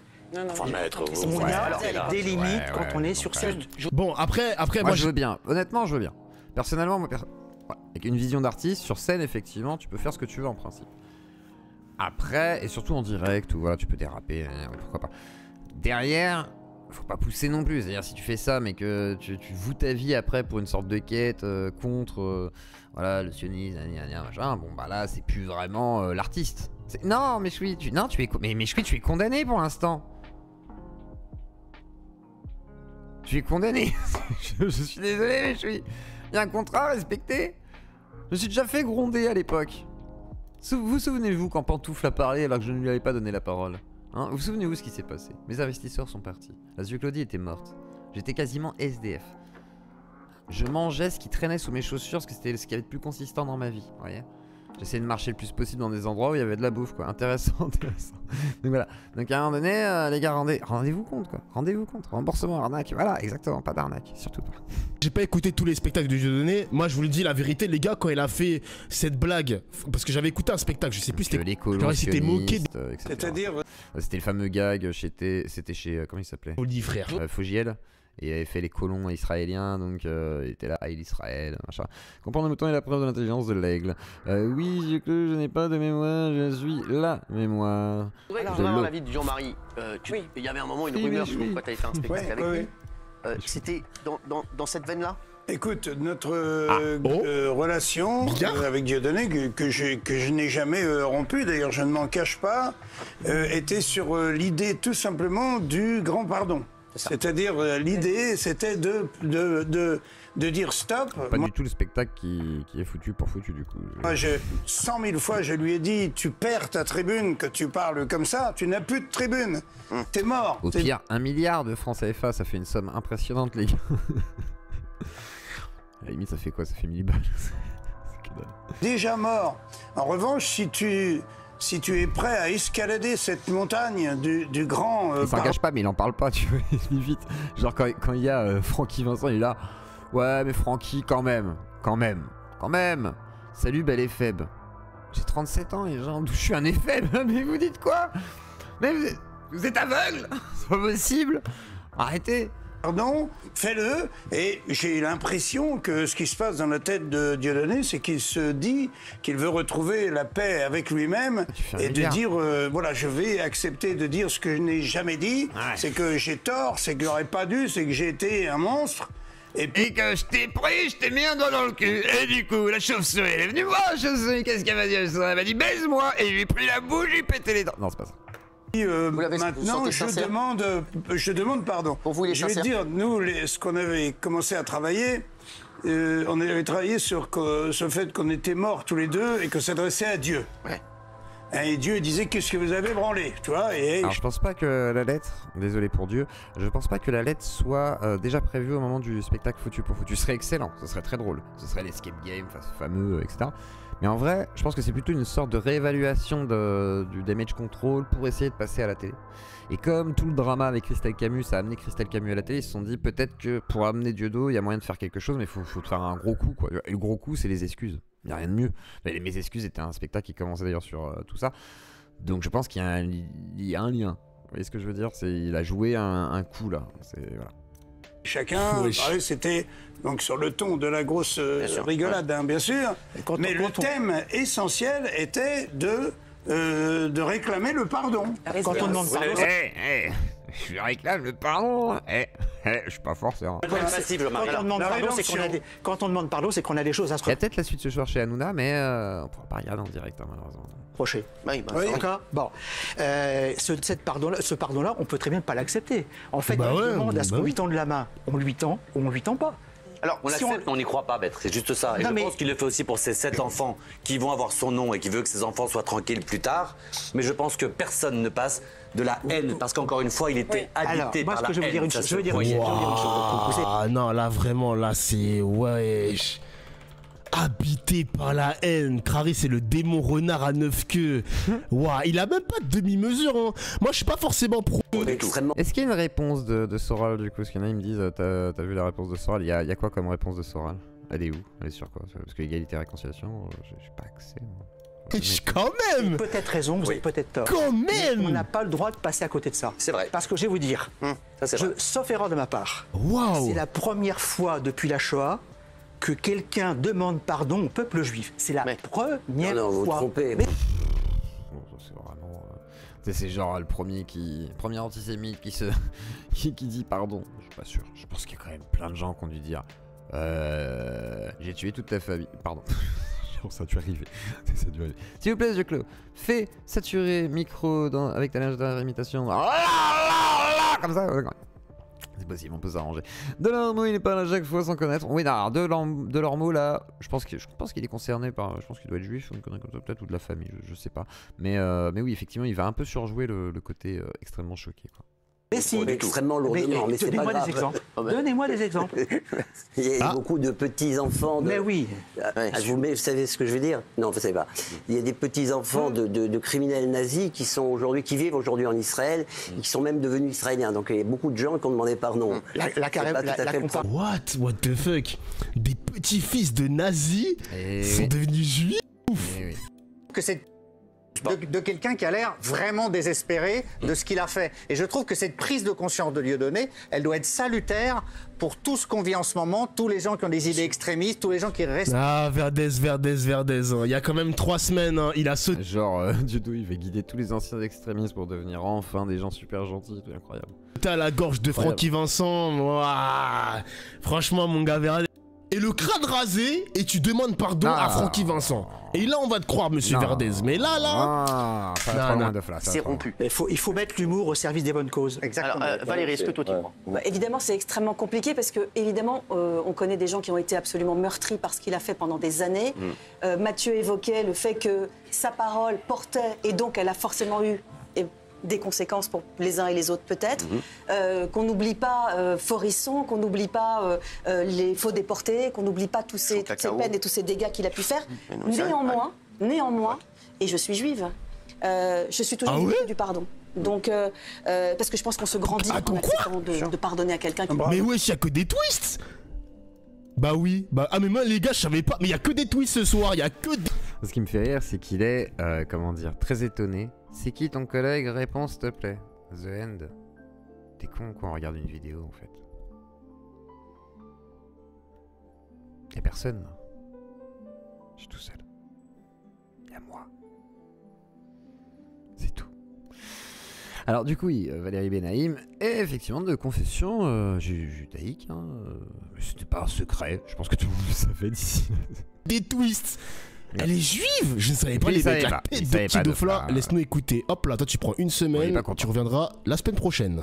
Enfin, maître, on a des limites quand on est sur scène. Bon, après moi je veux bien. Honnêtement, je veux bien. Personnellement, moi, avec une vision d'artiste, sur scène, effectivement, tu peux faire ce que tu veux en principe. Après, et surtout en direct, où voilà, tu peux déraper, pourquoi pas. Derrière, faut pas pousser non plus. C'est-à-dire, si tu fais ça, mais que tu voues ta vie après pour une sorte de quête contre voilà, le sionisme, machin, bon bah là, c'est plus vraiment l'artiste. Non, mais tu es condamné pour l'instant. Tu es condamné. je suis désolé, mais il y a un contrat à respecter. Je me suis déjà fait gronder à l'époque. Vous souvenez-vous quand Pantoufle a parlé alors que je ne lui avais pas donné la parole, hein? Vous souvenez-vous ce qui s'est passé? Mes investisseurs sont partis. La Claudie était morte. J'étais quasiment SDF. Je mangeais ce qui traînait sous mes chaussures parce que c'était ce qui avait de plus consistant dans ma vie. Vous voyez? J'essayais de marcher le plus possible dans des endroits où il y avait de la bouffe, quoi. Intéressant. Donc voilà. Donc à un moment donné, les gars, rendez-vous compte, quoi. Rendez-vous compte. Remboursement, arnaque. Voilà, exactement. Pas d'arnaque. Surtout pas. J'ai pas écouté tous les spectacles de Dieudonné. Moi, je vous le dis la vérité, les gars, quand il a fait cette blague, parce que j'avais écouté un spectacle, je sais plus, c'était les colons moqué. C'est-à-dire, c'était le fameux gag. C'était chez comment il s'appelait? Oli, frère. Fogiel. Et il avait fait les colons israéliens, donc il était là, Haïl Israël, machin. Comprendre le mouton est la preuve de l'intelligence de l'aigle. Oui, je n'ai pas de mémoire, je suis la mémoire. Je voudrais avoir l'avis de Jean-Marie. Il y avait un moment une rumeur sur quoi tu avais fait un spectacle avec lui. C'était dans cette veine-là? Écoute, notre relation avec Dieudonné, que je n'ai jamais rompue, d'ailleurs je ne m'en cache pas, était sur l'idée tout simplement du grand pardon. C'est-à-dire, l'idée, c'était de dire stop. Pas du tout le spectacle qui est foutu pour foutu, du coup. Moi, 100 000 fois, je lui ai dit, tu perds ta tribune, que tu parles comme ça, tu n'as plus de tribune. T'es mort. Au pire, 1 milliard de francs CFA, ça fait une somme impressionnante, les gars. À la limite, ça fait quoi? Ça fait 1000 balles. Déjà mort. En revanche, si tu es prêt à escalader cette montagne du grand... il s'engage pas, mais il en parle pas, tu vois, il se lit vite. Genre quand il y a Francky Vincent, il est là. Ouais, mais Francky, quand même. Salut, bel éphèbe. J'ai 37 ans et genre, je suis un éphèbe. Mais vous dites quoi? Mais vous êtes aveugle? C'est pas possible. Arrêtez. Pardon, fais-le. Et j'ai l'impression que ce qui se passe dans la tête de Dieudonné, c'est qu'il se dit qu'il veut retrouver la paix avec lui-même et de dire, voilà, je vais accepter de dire ce que je n'ai jamais dit. Ouais. C'est que j'ai tort, c'est que j'aurais pas dû, c'est que j'ai été un monstre. Et que je t'ai pris, je t'ai mis un doigt dans le cul. Et du coup, la chauve-souris, elle est venue voir la chauve-souris. Qu'est-ce qu'elle m'a dit? Elle m'a dit, baise-moi. Et je lui ai pris la bouche, je lui ai pété les dents. Non, c'est pas ça. Maintenant, je demande pardon. Pour vous, je vais dire, nous, ce qu'on avait commencé à travailler, on avait travaillé sur le fait qu'on était morts tous les deux et qu'on s'adressait à Dieu. Ouais. Et Dieu disait, qu'est-ce que vous avez branlé, tu vois? Alors, je pense pas que la lettre, désolé pour Dieu, je pense pas que la lettre soit déjà prévue au moment du spectacle foutu pour foutu. Ce serait excellent, ce serait très drôle. Ce serait l'escape game, fameux, etc. Mais en vrai, je pense que c'est plutôt une sorte de réévaluation du damage control pour essayer de passer à la télé. Et comme tout le drama avec Christelle Camus, ça a amené Christelle Camus à la télé, ils se sont dit peut-être que pour amener Dieudo, il y a moyen de faire quelque chose, mais il faut faire un gros coup, quoi. Et le gros coup, c'est les excuses. Il n'y a rien de mieux. Mes excuses étaient un spectacle qui commençait d'ailleurs sur tout ça. Donc je pense qu'il y a un lien. Vous voyez ce que je veux dire? Il a joué un coup là. Voilà. Chacun, c'était donc sur le ton de la grosse rigolade, hein, bien sûr. Mais le thème essentiel était de réclamer le pardon. Quand on demande pardon, je réclame le pardon. Je suis pas fort, c'est vrai. Quand on demande pardon, c'est qu'on a des choses à se Il y a peut-être la suite ce soir chez Hanouna, mais on pourra pas regarder en direct, hein, malheureusement. Proché. Oui. D'accord. Bon, ce pardon-là, on peut très bien ne pas l'accepter. En fait, on demande à ce qu'on lui tende la main. On lui tend ou on lui tend pas. Alors, on l'accepte, mais on n'y croit pas, Maître. C'est juste ça. Et je pense qu'il le fait aussi pour ces 7 enfants qui vont avoir son nom et qui veut que ces enfants soient tranquilles plus tard. Mais je pense que personne ne passe de la haine, parce qu'encore une fois, il était habité par la haine. Je veux dire une chose. Ah non, là vraiment, là c'est wesh. Habité par la haine. Crary, c'est le démon renard à 9 queues. Waouh, il a même pas de demi-mesure. Hein. Moi, je suis pas forcément pro. Est-ce qu'il y a une réponse de Soral du coup? Parce qu'il y en a, ils me disent, t'as vu la réponse de Soral? Il y a quoi comme réponse de Soral? Elle est où? Elle est sur quoi? Parce que égalité et réconciliation, j'ai pas accès. Quand même! Vous avez peut-être raison, vous avez peut-être tort. Quand même! On n'a pas le droit de passer à côté de ça. C'est vrai. Parce que je vais vous dire, sauf erreur de ma part, c'est la première fois depuis la Shoah que quelqu'un demande pardon au peuple juif. C'est la première fois. Non, vous vous trompez. C'est vraiment... c'est genre le premier antisémite qui dit pardon. Je suis pas sûr. Je pense qu'il y a quand même plein de gens qui ont dû dire j'ai tué toute ta famille. Pardon. Ça a dû arriver. S'il vous plaît, je Clos, fais saturer micro avec ta linge d'imitation. Comme ça. C'est possible, on peut s'arranger. Delormeau, il n'est pas là chaque fois sans connaître. Oui, non, Delormeau, là, je pense qu'il est concerné par. Je pense qu'il doit être juif, peut-être, ou de la famille, je sais pas. Mais oui, effectivement, il va un peu surjouer le côté extrêmement choqué, quoi. Mais si, extrêmement lourdement, mais c'est pas grave. Donnez-moi des exemples. Il y a beaucoup de petits-enfants. Mais oui. Vous savez ce que je veux dire? Non, vous savez pas. Il y a des petits-enfants de criminels nazis qui vivent aujourd'hui en Israël, et qui sont même devenus israéliens. Donc il y a beaucoup de gens qui ont demandé pardon. What the fuck? Des petits-fils de nazis sont devenus juifs? Que c'est de quelqu'un qui a l'air vraiment désespéré de ce qu'il a fait. Et je trouve que cette prise de conscience de Dieudonné, elle doit être salutaire pour tout ce qu'on vit en ce moment, tous les gens qui ont des idées extrémistes, tous les gens qui restent... Ah, Verdez. Il y a quand même 3 semaines, hein, il a sauté... Genre, Dieudonné, il va guider tous les anciens extrémistes pour devenir enfin des gens super gentils, c'est incroyable. T'as la gorge de Francky Vincent, franchement, mon gars, Verdez. et le crâne rasé et tu demandes pardon à Francky Vincent. Et là on va te croire monsieur Verdez. Mais là c'est rompu. Il faut mettre l'humour au service des bonnes causes. Exactement. Alors, Valérie, est-ce que toi tu crois? Évidemment, c'est extrêmement compliqué parce que évidemment, on connaît des gens qui ont été absolument meurtris par ce qu'il a fait pendant des années. Mathieu évoquait le fait que sa parole portait et donc elle a forcément eu des conséquences pour les uns et les autres peut-être, qu'on n'oublie pas Forisson, qu'on n'oublie pas les faux déportés, qu'on n'oublie pas toutes ces peines et tous ces dégâts qu'il a pu faire. Néanmoins, et je suis juive, je suis toujours du pardon. Donc, parce que je pense qu'on se grandit en acceptant de pardonner à quelqu'un qui... Mais wesh, il y a que des twists. Bah oui, mais moi les gars je savais pas, mais il y a que des twists ce soir, il y a que des... Ce qui me fait rire c'est qu'il est, comment dire, très étonné. C'est qui ton collègue? Réponse s'il te plaît. The End. T'es con quoi, on regarde une vidéo en fait. Y'a personne là. Je suis tout seul. Y'a moi. C'est tout. Alors du coup, oui, Valérie Benaïm est effectivement de confession judaïque. Hein, c'était pas un secret, je pense que tout le monde le savait d'ici. Des twists. Elle est juive. Je ne savais pas les mecs. La tête de petit Dofla. Laisse-nous écouter. Hop là, toi tu prends une semaine, tu reviendras la semaine prochaine.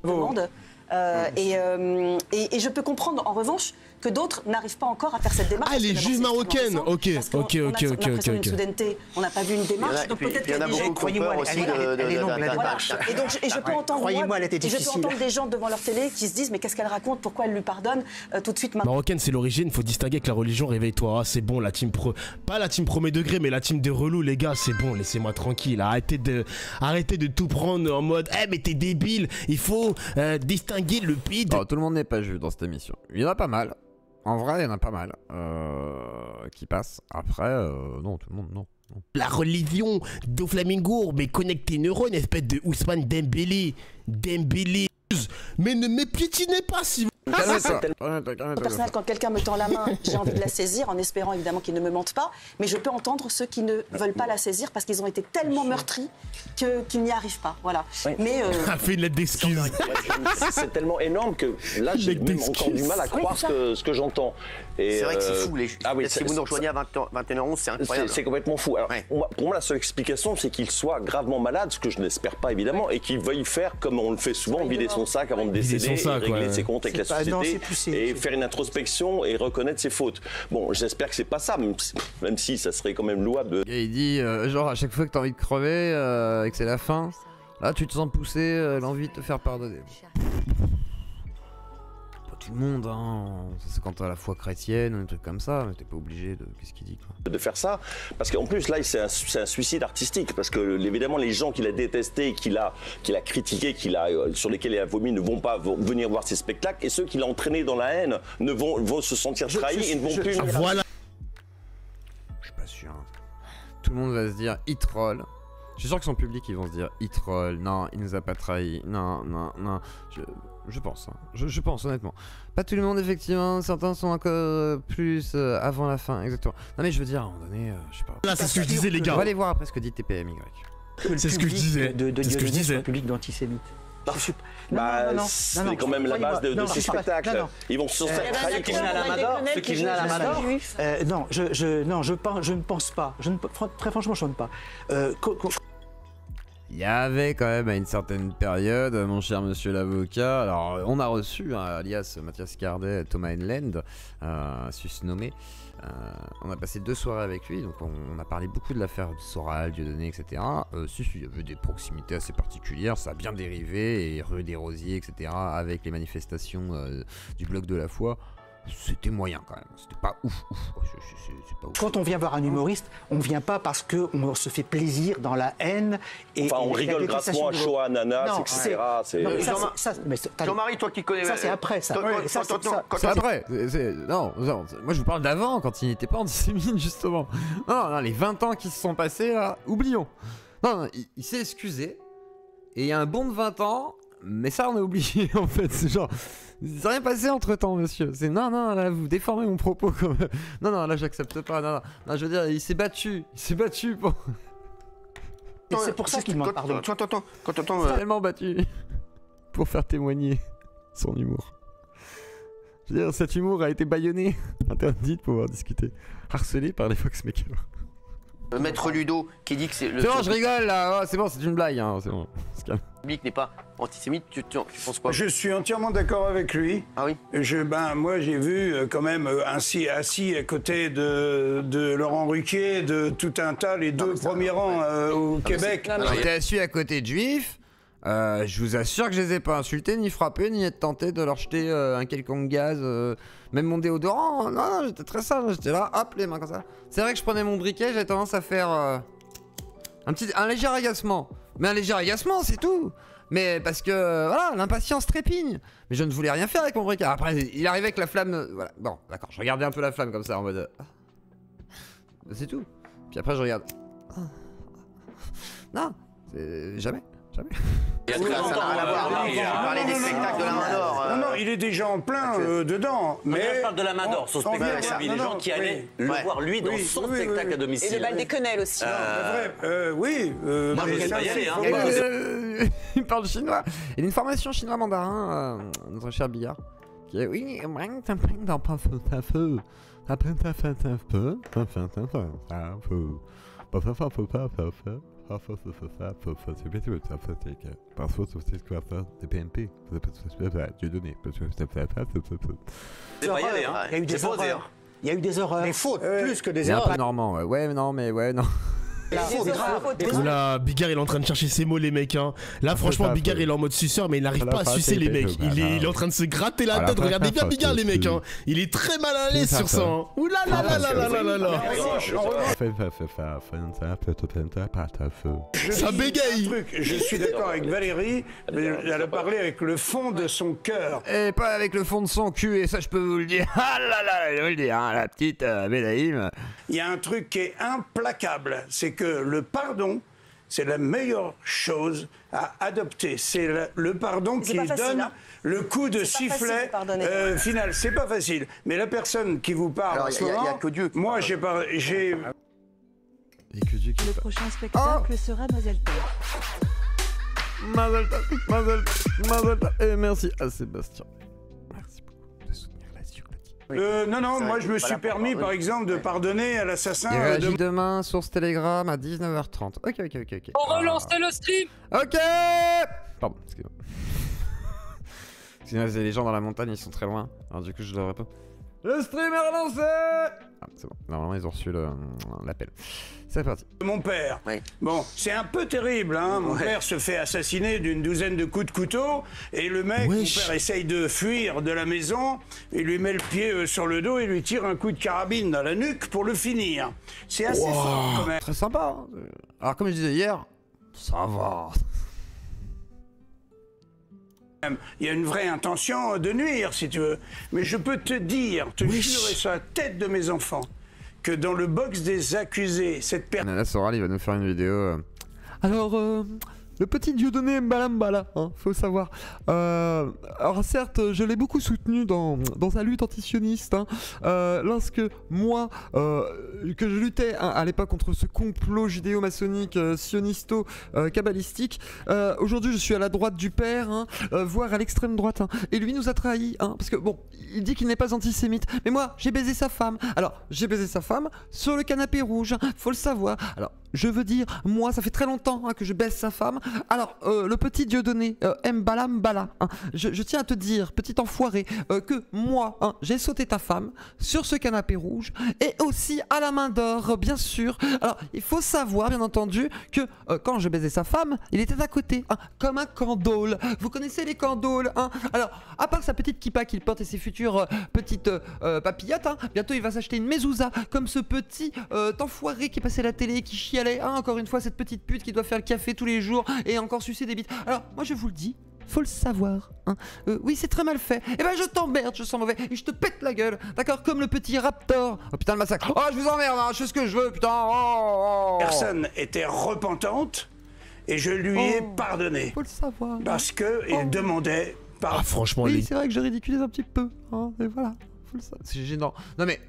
Et je peux comprendre en revanche que d'autres n'arrivent pas encore à faire cette démarche. Ah, les juives marocaines. Ok. Une soudaineté, on n'a pas vu une démarche. Donc peut-être qu'il y a des gens, croyez-moi, elle est longue la démarche. Et je peux entendre, croyez-moi, elle était difficile. Je peux entendre des gens devant leur télé qui se disent mais qu'est-ce qu'elle raconte, pourquoi elle lui pardonne tout de suite maintenant. Marocaine, c'est l'origine. Faut distinguer que la religion. Réveille-toi. C'est bon, la team pas la team premier degré, mais la team de relou, les gars. C'est bon, laissez-moi tranquille. Arrêtez de tout prendre en mode mais t'es débile. Il faut distinguer le pide. Tout le monde n'est pas juif dans cette émission. Il y en a pas mal. En vrai, il y en a pas mal qui passent. Après, non, tout le monde, non. La religion de Flamingo, mais connecte tes neurones, espèce de Ousmane Dembélé. Mais ne me piétinez pas si vous... Personnel, quand quelqu'un me tend la main, j'ai envie de la saisir en espérant évidemment qu'il ne me mente pas, mais je peux entendre ceux qui ne veulent pas la saisir parce qu'ils ont été tellement meurtris qu'ils n'y arrivent pas. Voilà. Mais a fait une lettre d'excuse. C'est tellement énorme que là j'ai même encore du mal à croire ce que j'entends. C'est vrai que c'est fou les... si vous nous rejoignez à 21h11, c'est incroyable. C'est complètement fou. Alors, pour moi la seule explication c'est qu'il soit gravement malade, ce que je n'espère pas évidemment, et qu'il veuille faire comme on le fait souvent, vider son sac avant de décéder, et régler ses comptes avec la société et faire une introspection et reconnaître ses fautes. Bon, j'espère que c'est pas ça, même si ça serait quand même louable. Et il dit, genre à chaque fois que t'as envie de crever et que c'est la fin, là tu te sens pousser l'envie de te faire pardonner. Pas tout le monde, hein. C'est quand t'as la foi chrétienne ou un truc comme ça, mais t'es pas obligé de... Qu'est-ce qu'il dit quoi. De faire ça, parce qu'en plus là c'est un suicide artistique, parce que évidemment les gens qu'il a détestés, qu'il a critiqué, sur lesquels il a vomi ne vont pas venir voir ses spectacles, et ceux qu'il a entraînés dans la haine vont se sentir trahis et ne vont plus... Voilà. Je suis pas sûr. Tout le monde va se dire il troll. Je suis sûr que son public ils vont se dire il troll, non il nous a pas trahi, non. Je pense, hein. Je pense honnêtement. Pas tout le monde effectivement, certains sont encore plus avant la fin, exactement. Non mais je veux dire à un moment donné, je sais pas. Là c'est ce que je disais les gars. On va aller voir après ce que dit TPMY. C'est ce que je disais. C'est ce que je disais. Public d'antisémites. C'est quand même la base de ce spectacle. Ils vont se faire trahir. Ceux qui venaient à la Mador. Non, je ne pense pas. Très franchement, je ne pense pas. Il y avait quand même à une certaine période, mon cher monsieur l'avocat, alors on a reçu, alias Mathias Cardet, Thomas Enland, susnommé. On a passé 2 soirées avec lui, donc on a parlé beaucoup de l'affaire de Soral, Dieudonné, etc. Il y avait des proximités assez particulières, ça a bien dérivé, et rue des Rosiers, etc. avec les manifestations du bloc de la foi. C'était moyen quand même, c'était pas ouf. C'est pas ouf. Quand on vient voir un humoriste, on vient pas parce qu'on se fait plaisir dans la haine. On rigole grassement à Shoah, Ananas, etc. Jean-Marie, toi qui connais... Ça c'est après, ça. C'est après. Non, moi je vous parle d'avant, quand il n'était pas antisémite justement. Non, les 20 ans qui se sont passés là, oublions. Non, il s'est excusé, et il y a un bond de 20 ans, mais ça on a oublié en fait, c'est genre... Il s'est rien passé entre temps, monsieur. C'est non, là vous déformez mon propos quand même. Non, là j'accepte pas. Non, je veux dire, il s'est battu pour. Et c'est pour ça qu'il demande pardon. Attends. Il s'est tellement battu pour faire témoigner son humour. Je veux dire, cet humour a été bâillonné, interdit de pouvoir discuter, harcelé par les Foxmakers. Maître Ludo qui dit que c'est... C'est bon, je rigole là, oh, c'est bon, c'est une blague, hein, c'est bon. Le public n'est pas antisémite, tu penses quoi? Je suis entièrement d'accord avec lui. Ah oui? Moi, j'ai vu quand même assis à côté de Laurent Ruquier, de tout un tas, les deux premiers rangs au Québec. J'étais assis à côté de juifs. Je vous assure que je les ai pas insultés, ni frappés, ni être tenté de leur jeter un quelconque gaz, même mon déodorant. Non, j'étais très sage, j'étais là, hop, les mains comme ça. C'est vrai que je prenais mon briquet, j'avais tendance à faire un léger agacement. Mais un léger agacement, c'est tout. Mais parce que, voilà, l'impatience trépigne. Mais je ne voulais rien faire avec mon briquet. Après, il arrivait avec la flamme, voilà. Bon, d'accord, je regardais un peu la flamme comme ça, en mode... c'est tout. Puis après, je regarde... Non, c'est... jamais. Ça n'a rien à voir. On parlait des spectacles de la main d'or. Non, il est déjà en plein dedans. Mais on parle de la main d'or, son spectacle. Les gens qui allaient le voir lui dans son spectacle à domicile. Et le bal des quenelles aussi. Oui. Moi, je ne sais pas y aller. Hein. Il parle chinois. Il a une formation chinois mandarin, notre cher Billard. Qui est oui, Il y a eu des horreurs. Des fautes, plus que des erreurs. C'est un peu normand, ouais, non, mais ouais, non. Oula, Bigard il est en train de chercher ses mots les mecs hein. Là franchement Bigard il est en mode suceur mais il n'arrive pas à sucer les mecs. Il est en train de se gratter la tête. Regardez bien Bigard les mecs hein. Il est très mal à l'aise sur ça hein. Oula là là là là là là là. Ça bégaye. Je suis d'accord avec Valérie. Elle a parlé avec le fond de son cœur. Et pas avec le fond de son cul, et ça je peux vous le dire. Ah là là, je vous le dis, hein, la petite Bédaïm. Il y a un truc qui est implacable, c'est que le pardon, c'est la meilleure chose à adopter. C'est le pardon qui donne le coup de sifflet final. C'est pas facile. Mais la personne qui vous parle en ce moment, y a que Dieu qui moi j'ai... Le prochain spectacle sera Mazel tov. Et merci à Sébastien. Merci beaucoup de soutenir la cyclotie. Non, moi je me suis permis par exemple de pardonner à l'assassin. Il réagit demain, source Telegram à 19h30. Ok. On relance le stream. Ok. Pardon, excusez-moi. Excusez-moi, les gens dans la montagne ils sont très loin. Alors du coup je devrais pas. Le stream est relancé. Ah, c'est bon, normalement ils ont reçu l'appel. C'est parti. Mon père. Oui. Bon, c'est un peu terrible, hein. Mon père se fait assassiner d'une douzaine de coups de couteau et le mec, mon père essaye de fuir de la maison, il lui met le pied sur le dos et lui tire un coup de carabine dans la nuque pour le finir. C'est assez fort quand même. Très sympa. Hein. Alors comme je disais hier, ça va. Il y a une vraie intention de nuire, si tu veux. Mais je peux te dire, te jurer sur la tête de mes enfants, que dans le box des accusés, cette personne... Ananas Oral, il va nous faire une vidéo. Alors, le petit Dieudonné Mbalambala, hein, faut savoir. Alors certes, je l'ai beaucoup soutenu dans sa lutte antisioniste. Hein, lorsque moi, que je luttais hein, à l'époque contre ce complot judéo-maçonnique, sionisto-kabbalistique, aujourd'hui je suis à la droite du père, hein, voire à l'extrême droite. Hein, et lui nous a trahis, hein, parce que bon, il dit qu'il n'est pas antisémite. Mais moi, j'ai baisé sa femme. Alors, j'ai baisé sa femme sur le canapé rouge, hein, faut le savoir. Alors, je veux dire, moi, ça fait très longtemps hein, que je baisse sa femme. Alors, le petit Dieudonné, Mbalambala, hein, je tiens à te dire, petit enfoiré, que moi, hein, j'ai sauté ta femme sur ce canapé rouge et aussi à la main d'or, bien sûr. Alors, il faut savoir, bien entendu, que quand je baisais sa femme, il était à côté, hein, comme un candole. Vous connaissez les candoles, hein? Alors, à part sa petite kippa qu'il porte et ses futures petites papillotes, hein, bientôt il va s'acheter une mezouza, comme ce petit enfoiré qui passait à la télé et qui chialait, hein, encore une fois, cette petite pute qui doit faire le café tous les jours et encore sucer des bites. Alors, moi je vous le dis, faut le savoir. Hein. Oui, c'est très mal fait. Et ben je t'emmerde, je sens mauvais et je te pète la gueule. D'accord? Comme le petit Raptor. Oh putain, le massacre. Oh, je vous emmerde, hein, je fais ce que je veux, putain. Personne était repentante et je lui ai pardonné. Faut le savoir. Parce qu'il demandait pardon. Ah, franchement, oui, c'est vrai que je ridiculise un petit peu. Hein, et voilà. Faut le savoir. C'est gênant. Non mais.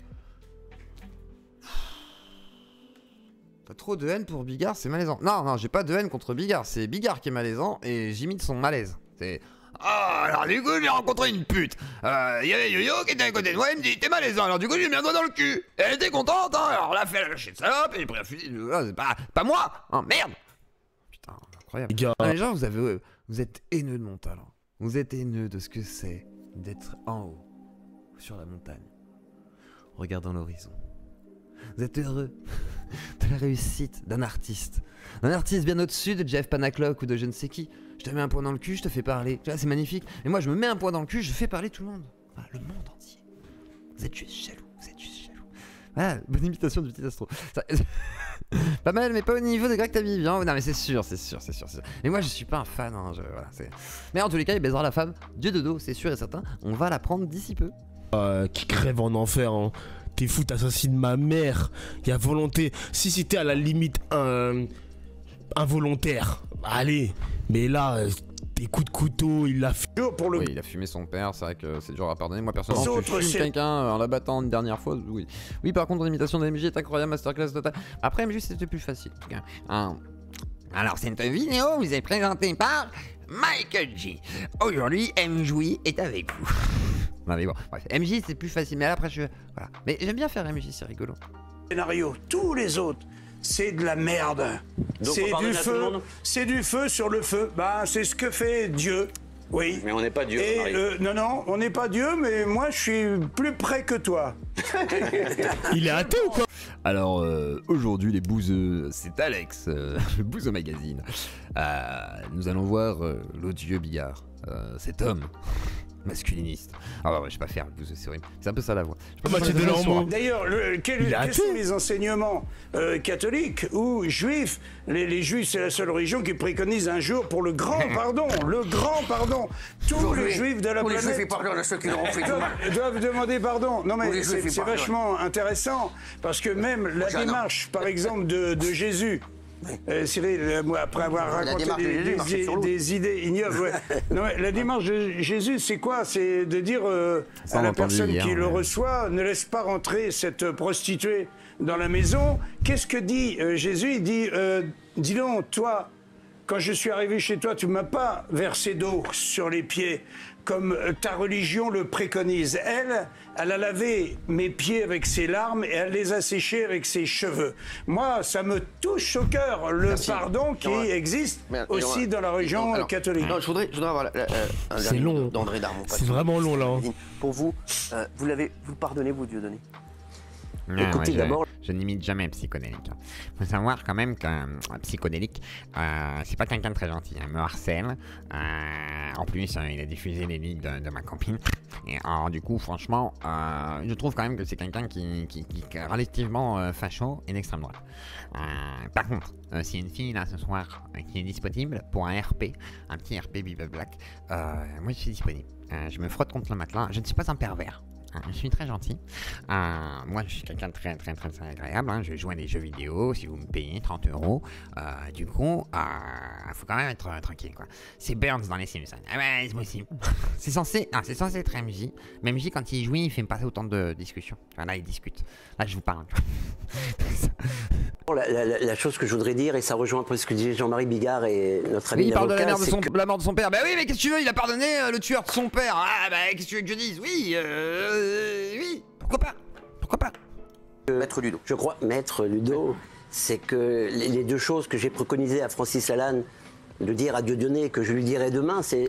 T'as trop de haine pour Bigard, c'est malaisant. Non, j'ai pas de haine contre Bigard, c'est Bigard qui est malaisant et j'imite son malaise. C'est alors du coup, j'ai rencontré une pute. Il y avait Yo-Yo qui était à côté de moi, il me dit, t'es malaisant. Alors du coup, j'ai mis un doigt dans le cul. Et elle était contente, hein. Alors là, elle a lâché de salope, et j'ai pris un fusil. C'est pas moi, hein, merde. Putain, incroyable. Les gens, vous êtes haineux de mon talent. Vous êtes haineux de ce que c'est d'être en haut, sur la montagne, regardant l'horizon. Vous êtes heureux de la réussite d'un artiste bien au-dessus de Jeff Panaclock ou de je ne sais qui. Je te mets un point dans le cul, je te fais parler. Tu vois, c'est magnifique. Et moi, je me mets un point dans le cul, je fais parler tout le monde. Voilà, le monde entier. Vous êtes juste jaloux, Voilà, bonne imitation du petit Astro. Ça... pas mal, mais pas au niveau de Greg Tabiv. Hein. Non, mais c'est sûr. Mais moi, je suis pas un fan. Hein, voilà, mais en tous les cas, il baisera la femme. Dieu de dos, c'est sûr et certain. On va la prendre d'ici peu. Qui crève en enfer, hein. T'es fou, t'assassines ma mère. Il y a volonté. Si t'es à la limite involontaire, allez. Mais là, des coups de couteau, il l'a fait. Oui, il a fumé son père, c'est vrai que c'est dur à pardonner. Moi, personnellement, tu fumes quelqu'un en l'abattant une dernière fois, oui. Oui, par contre, l'imitation de MJ est incroyable, masterclass total. Après, MJ, c'était plus facile. Alors, cette vidéo vous est présentée par Michael J. Aujourd'hui, MJ est avec vous. Non mais bon, bref, MJ c'est plus facile, mais là après voilà. Mais j'aime bien faire MJ, c'est rigolo. Scénario, tous les autres, c'est de la merde. C'est du feu sur le feu. Bah, c'est ce que fait Dieu. Oui. Mais on n'est pas Dieu. Non, on n'est pas Dieu, mais moi je suis plus près que toi. Il est athée ou quoi? Alors aujourd'hui les bouseux, c'est Alex, le Bouzeux Magazine. Nous allons voir l'odieux Bigard, cet homme masculiniste. Ah ouais, je vais pas faire le bouseux, c'est horrible. C'est un peu ça la voix. D'ailleurs, quels sont les enseignements catholiques ou juifs? Les juifs, c'est la seule religion qui préconise un jour pour le grand pardon. Le grand pardon. Tous les juifs de la planète doivent demander pardon. Non mais c'est vachement intéressant parce que même la démarche, par exemple, de Jésus. Cyril, moi, après avoir raconté des idées ignobles, ouais. Non, la démarche de Jésus, c'est quoi? C'est de dire à la personne qui le reçoit, ne laisse pas rentrer cette prostituée dans la maison. Qu'est-ce que dit Jésus? Il dit, dis donc, toi, quand je suis arrivé chez toi, tu ne m'as pas versé d'eau sur les pieds, comme ta religion le préconise. Elle a lavé mes pieds avec ses larmes et elle les a séchés avec ses cheveux. Moi, ça me touche au cœur, le pardon qui existe aussi dans la religion catholique. Non, je voudrais avoir un c'est long d'André Darmon. C'est vraiment long, là. Hein. Pour vous, vous le pardonnez, vous, Dieudonné? Écoutez, d'abord, je n'imite jamais un psychodélique. Faut savoir quand même qu'un psychodélique, c'est pas quelqu'un de très gentil. Il me harcèle. En plus, il a diffusé les ligues de ma copine. Et alors, du coup, franchement, je trouve quand même que c'est quelqu'un qui est relativement facho et d'extrême droite. Par contre, s'il y a une fille là ce soir qui est disponible pour un RP, un petit RP Bible Black, moi je suis disponible. Je me frotte contre le matelas. Je ne suis pas un pervers. Je suis très gentil. Moi, je suis quelqu'un de très agréable. Hein. Je joue à des jeux vidéo. Si vous me payez 30 €, du coup, faut quand même être tranquille, quoi. C'est Burns dans les Simpsons. Ah ouais, c'est possible. c'est censé être MJ. Mais MJ, quand il joue, il fait pas autant de discussions. Enfin, là, il discute. Là, je vous parle. La chose que je voudrais dire, et ça rejoint un peu ce que disait Jean-Marie Bigard et notre ami. Oui, il parle de la mort de son père. Bah oui, mais qu'est-ce que tu veux? Il a pardonné le tueur de son père. Ah bah qu'est-ce que tu veux que je dise? Oui, oui, pourquoi pas? Maître Ludo. Je crois, Maître Ludo, c'est que les deux choses que j'ai préconisées à Francis Lalanne de dire à Dieudonné, que je lui dirai demain, c'est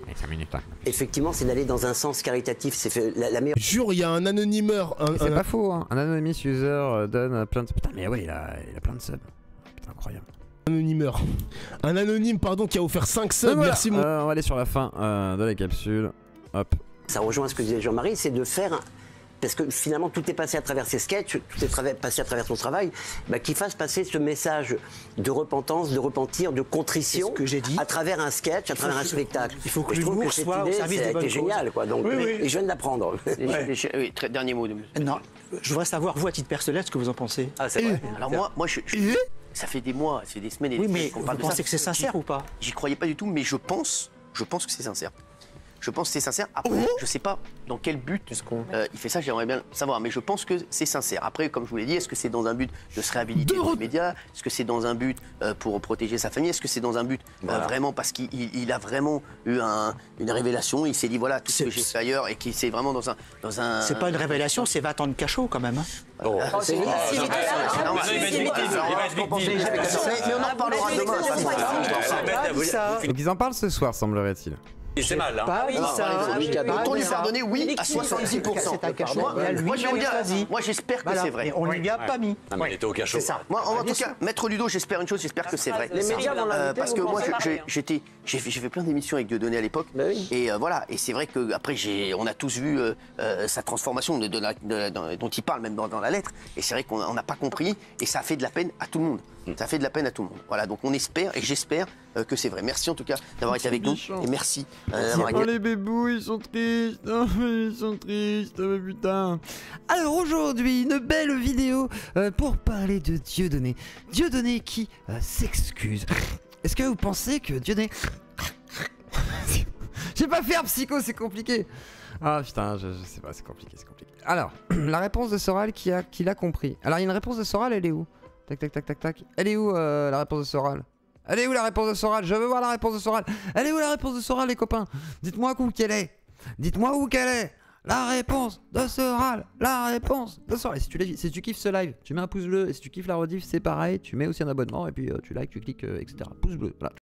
effectivement, c'est d'aller dans un sens caritatif. C'est la meilleure. Jure, il y a un anonymeur. C'est pas faux, hein. Un anonymous user donne plein de. Putain, mais ouais, il a plein de subs. Putain, incroyable. Anonymeur. Un anonyme, pardon, qui a offert 5 subs. Voilà. Merci, mon. On va aller sur la fin de la capsule. Hop. Ça rejoint ce que disait Jean-Marie, c'est de faire. Parce que finalement, tout est passé à travers ses sketchs, tout est passé à travers son travail, qu'il fasse passer ce message de repentance, de repentir, de contrition, que j'ai dit, à travers un sketch, à travers un spectacle. Il faut que l'humour soit au service des bonnes causes. C'est génial, quoi. Donc, et je viens de l'apprendre. Oui, dernier mot. Non, je voudrais savoir, vous, à titre personnel, ce que vous en pensez. Ah, c'est vrai. Alors moi, ça fait des mois, ça fait des semaines et des semaines qu'on parle de ça. Vous pensez que c'est sincère ou pas? J'y croyais pas du tout, mais je pense que c'est sincère. Je pense que c'est sincère. Après, je sais pas dans quel but il fait ça, j'aimerais bien savoir. Mais je pense que c'est sincère. Après, comme je vous l'ai dit, est-ce que c'est dans un but de se réhabiliter dans les médias? Est-ce que c'est dans un but pour protéger sa famille? Est-ce que c'est dans un but vraiment parce qu'il a vraiment eu une révélation? Il s'est dit voilà, tout ce que j'ai fait ailleurs et qu'il s'est vraiment dans un... C'est pas une révélation, c'est 20 ans de cachot quand même. Mais on en parlera demain. Donc ils en parlent ce soir, semblerait-il. Et c'est mal, hein. Peut-on lui pardonner? Oui, à 70%. C'est un cachot. Moi, j'espère que c'est vrai. On lui a pas mis. Non, mais il était au cachot. C'est ça. Moi, en tout cas, Maître Ludo, j'espère une chose, j'espère que c'est vrai. Les médias vont l'inviter. Parce que moi, j'ai fait plein d'émissions avec Dieudonné à l'époque. Et voilà. Et c'est vrai qu'après, on a tous vu sa transformation dont il parle même dans la lettre. Et c'est vrai qu'on n'a pas compris. Et ça a fait de la peine à tout le monde. Ça fait de la peine à tout le monde. Voilà. Donc on espère et j'espère que c'est vrai. Merci en tout cas d'avoir été avec nous. Et merci. Oh les bébous, ils sont tristes. Oh, ils sont tristes. Oh, putain. Alors aujourd'hui, une belle vidéo pour parler de Dieudonné. Dieudonné qui s'excuse. Est-ce que vous pensez que Dieudonné... J'ai pas faire psycho, c'est compliqué. Ah putain, je sais pas, c'est compliqué, c'est compliqué. Alors, la réponse de Soral qui l'a compris. Alors il y a une réponse de Soral, elle est où? Tac tac tac tac tac. Elle est où la réponse de Soral? Elle est où la réponse de Soral? Je veux voir la réponse de Soral. Elle est où la réponse de Soral, les copains? Dites-moi où qu'elle est. Dites-moi où qu'elle est. La réponse de Soral. La réponse de Soral. Et si tu kiffes ce live, tu mets un pouce bleu. Et si tu kiffes la rediff, c'est pareil. Tu mets aussi un abonnement et puis tu likes, tu cliques, etc. Pouce bleu. Voilà.